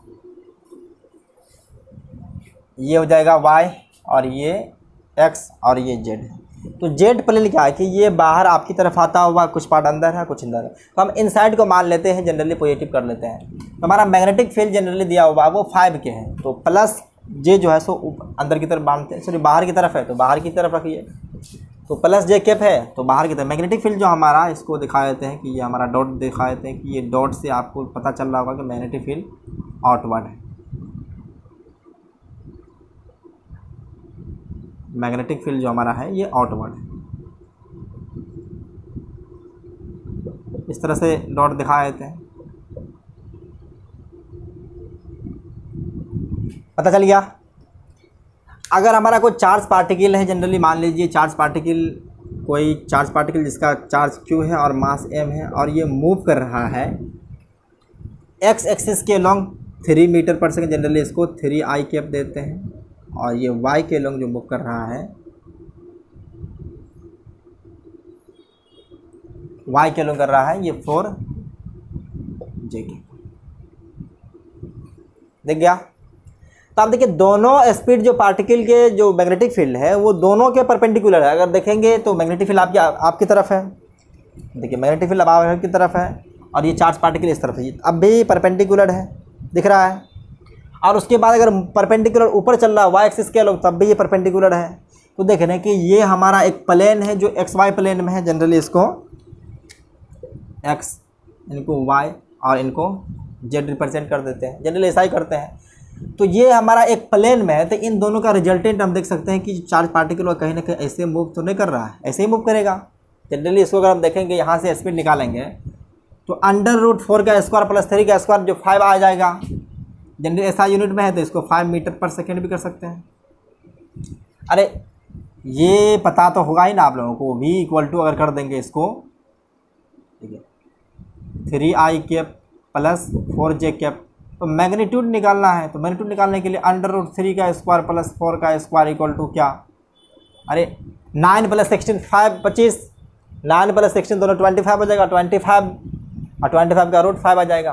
A: ये हो जाएगा वाई, और ये एक्स और ये जेड है। तो जेड प्लेन क्या है कि ये बाहर आपकी तरफ आता हुआ, कुछ पार्ट अंदर है कुछ अंदर है, तो हम इन साइड को मान लेते हैं, जनरली पॉजिटिव कर लेते हैं। तो हमारा मैग्नेटिक फील्ड जनरली दिया हुआ वो 5 के हैं, तो प्लस जे जो है सो अंदर की तरफ बांधते हैं, सॉरी बाहर की तरफ है तो बाहर की तरफ रखिए, तो प्लस जे कैप है तो बाहर की तरफ। मैग्नेटिक फील्ड जो हमारा, इसको दिखा देते हैं कि ये हमारा डॉट दिखा देते हैं कि ये डॉट से आपको पता चल रहा होगा कि मैग्नेटिक फील्ड आउटवर्ड है। मैग्नेटिक फील्ड जो हमारा है ये आउटवर्ड है, इस तरह से डॉट दिखा देते हैं। पता चल गया। अगर हमारा कोई चार्ज पार्टिकल है, जनरली मान लीजिए कोई चार्ज पार्टिकल जिसका चार्ज q है और मास m है, और ये मूव कर रहा है x एक्सिस के लॉन्ग 3 मीटर पर सेकेंड, जनरली इसको 3i कैप देते हैं, और ये y के लॉन्ग जो मूव कर रहा है, y के लॉन्ग कर रहा है ये 4j कैप। देख गया। तो आप देखिए दोनों स्पीड जो पार्टिकल के जो मैग्नेटिक फील्ड है वो दोनों के परपेंडिकुलर है। अगर देखेंगे तो मैग्नेटिक फील्ड आपकी तरफ है, देखिए मैग्नेटिक फील्ड आपकी तरफ है, और ये चार्ज पार्टिकल इस तरफ है, अब भी परपेंडिकुलर है, दिख रहा है। और उसके बाद अगर परपेंडिकुलर ऊपर चल रहा है वाई एक्सिस के लोग, तब भी ये परपेंडिकुलर है। तो देख रहे हैं कि ये हमारा एक प्लेन है जो एक्स वाई प्लेन में है, जनरली इसको एक्स, इनको वाई और इनको जेड रिप्रेजेंट कर देते हैं, जनरली ऐसा ही करते हैं। तो ये हमारा एक प्लेन में है, तो इन दोनों का रिजल्टेंट हम देख सकते हैं कि चार्ज पार्टिकल कहीं ना कहीं ऐसे मूव तो नहीं कर रहा है, ऐसे ही मूव करेगा जनरली। इसको अगर हम देखेंगे यहाँ से स्पीड निकालेंगे तो √4 का स्क्वायर प्लस 3 का स्क्वायर जो 5 आ जाएगा, जनरली ऐसा यूनिट में है तो इसको 5 मीटर पर सेकेंड भी कर सकते हैं। अरे ये पता तो होगा ही ना आप लोगों को, v = अगर कर देंगे इसको, ठीक है, 3i cap plus 4j cap, तो मैग्नीट्यूड निकालना है। तो मैग्नीट्यूड निकालने के लिए √3 का स्क्वायर प्लस 4 का स्क्वायर इक्वल टू क्या, अरे 9 + 16 5 25, 9 + 16 दोनों 25 हो जाएगा, 25 और 25 का रूट 5 आ जाएगा।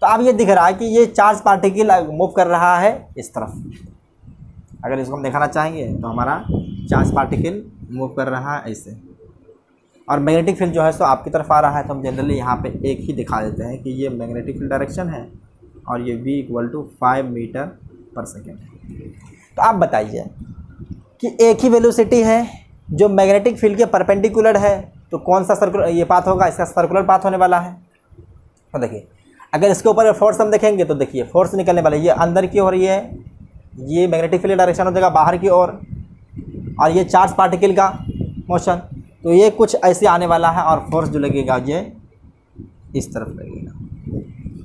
A: तो अब ये दिख रहा है कि ये चार्ज पार्टिकल मूव कर रहा है इस तरफ। अगर इसको हम दिखाना चाहेंगे तो हमारा चार्ज पार्टिकल मूव कर रहा है ऐसे, और मैग्नेटिक फील्ड जो है सो आपकी तरफ आ रहा है। तो हम जनरली यहाँ पे एक ही दिखा देते हैं कि ये मैग्नेटिक फील्ड डायरेक्शन है और ये v = 5 मीटर/सेकेंड है। तो आप बताइए कि एक ही वेलोसिटी है जो मैग्नेटिक फील्ड के परपेंडिकुलर है, तो कौन सा सर्कुलर ये पाथ होगा? इसका सर्कुलर पाथ होने वाला है। तो देखिए अगर इसके ऊपर फोर्स हम देखेंगे तो देखिए फोर्स निकलने वाला है, ये अंदर की ओर, ये मैग्नेटिक फील्ड डायरेक्शन हो जाएगा बाहर की ओर, और ये चार्ज पार्टिकल का मोशन, तो ये कुछ ऐसे आने वाला है, और फोर्स जो लगेगा ये इस तरफ लगेगा।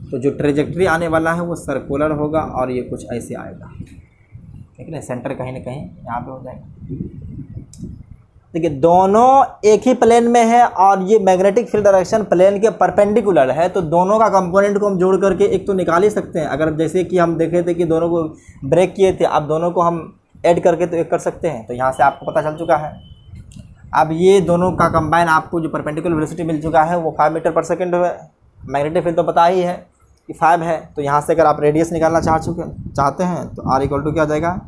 A: तो जो ट्रेजेक्ट्री आने वाला है वो सर्कुलर होगा और ये कुछ ऐसे आएगा, ठीक है ना, सेंटर कहीं ना कहीं यहाँ पे हो जाएगा। देखिए दोनों एक ही प्लेन में है और ये मैग्नेटिक फील्ड डायरेक्शन प्लेन के परपेंडिकुलर है, तो दोनों का कंपोनेंट को हम जोड़ करके एक तो निकाल ही सकते हैं। अगर जैसे कि हम देखे थे कि दोनों को ब्रेक किए थे, अब दोनों को हम ऐड करके तो एक कर सकते हैं। तो यहाँ से आपको पता चल चुका है। अब ये दोनों का कंबाइन आपको जो परपेंडिकुलर वेलोसिटी मिल चुका है वो 5 मीटर/सेकेंड है। मैग्नेटिक फील्ड तो पता ही है कि 5 है। तो यहाँ से अगर आप रेडियस निकालना चाहते हैं तो r = क्या आ जाएगा,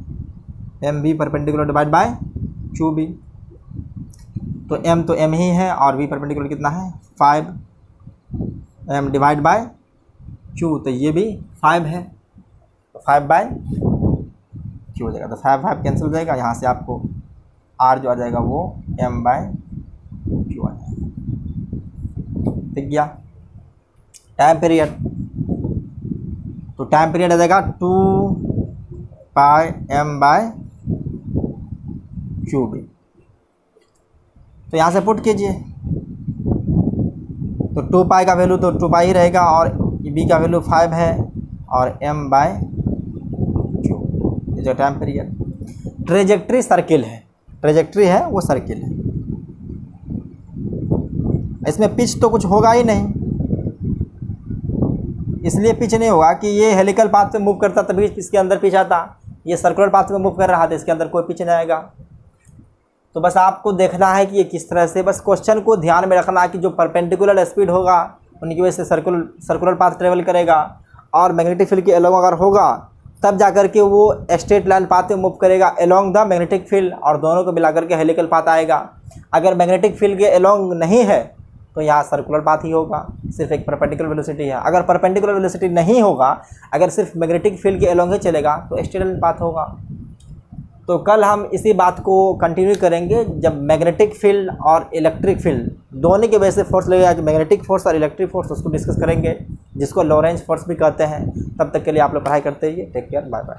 A: mv perpendicular divide by qb। तो m तो m ही है और v परपेंडिकुलर कितना है 5, m डिवाइड बाय q, तो ये भी 5 है, तो 5/q हो जाएगा। तो 5 कैंसिल हो जाएगा, यहाँ से आपको r जो आ जाएगा वो m/q आ जाएगा। ठीक गया। टाइम पीरियड, तो टाइम पीरियड आ जाएगा 2πm/qb। तो यहाँ से पुट कीजिए, तो 2π का वैल्यू तो 2π ही रहेगा और b का वैल्यू 5 है और m/q, ये जो टाइम पीरियड। ट्रेजेक्ट्री सर्किल है, ट्रेजेक्ट्री है वो सर्किल है, इसमें पिच तो कुछ होगा ही नहीं। इसलिए पिच नहीं होगा कि ये हेलिकल पाथ पे मूव करता तभी इसके अंदर पिच आता, ये सर्कुलर पाथ में मूव कर रहा था इसके अंदर कोई पिच नहीं आएगा। तो बस आपको देखना है कि ये किस तरह से, बस क्वेश्चन को ध्यान में रखना है कि जो परपेंडिकुलर स्पीड होगा उनकी वजह से सर्कुलर पाथ ट्रेवल करेगा, और मैग्नेटिक फील्ड के अलोंग अगर होगा तब जाकर के वो स्ट्रेट लाइन पाथ में मूव करेगा अलोंग द मैग्नेटिक फील्ड, और दोनों को मिलाकर के हेलिकल पाथ आएगा। अगर मैग्नेटिक फील्ड के अलोंग नहीं है तो यहाँ सर्कुलर पाथ ही होगा, सिर्फ एक परपेंडिकुलर वेलोसिटी है। अगर परपेंडिकुलर वेलोसिटी नहीं होगा, अगर सिर्फ मैग्नेटिक फील्ड के अलोंग ही चलेगा तो स्ट्रेट लाइन पाथ होगा। तो कल हम इसी बात को कंटिन्यू करेंगे जब मैग्नेटिक फील्ड और इलेक्ट्रिक फील्ड दोनों के वजह से फोर्स लगेगा, कि मैग्नेटिक फोर्स और इलेक्ट्रिक फोर्स, उसको डिस्कस करेंगे जिसको लॉरेंज फोर्स भी कहते हैं। तब तक के लिए आप लोग पढ़ाई करते रहिए। Take care, bye bye.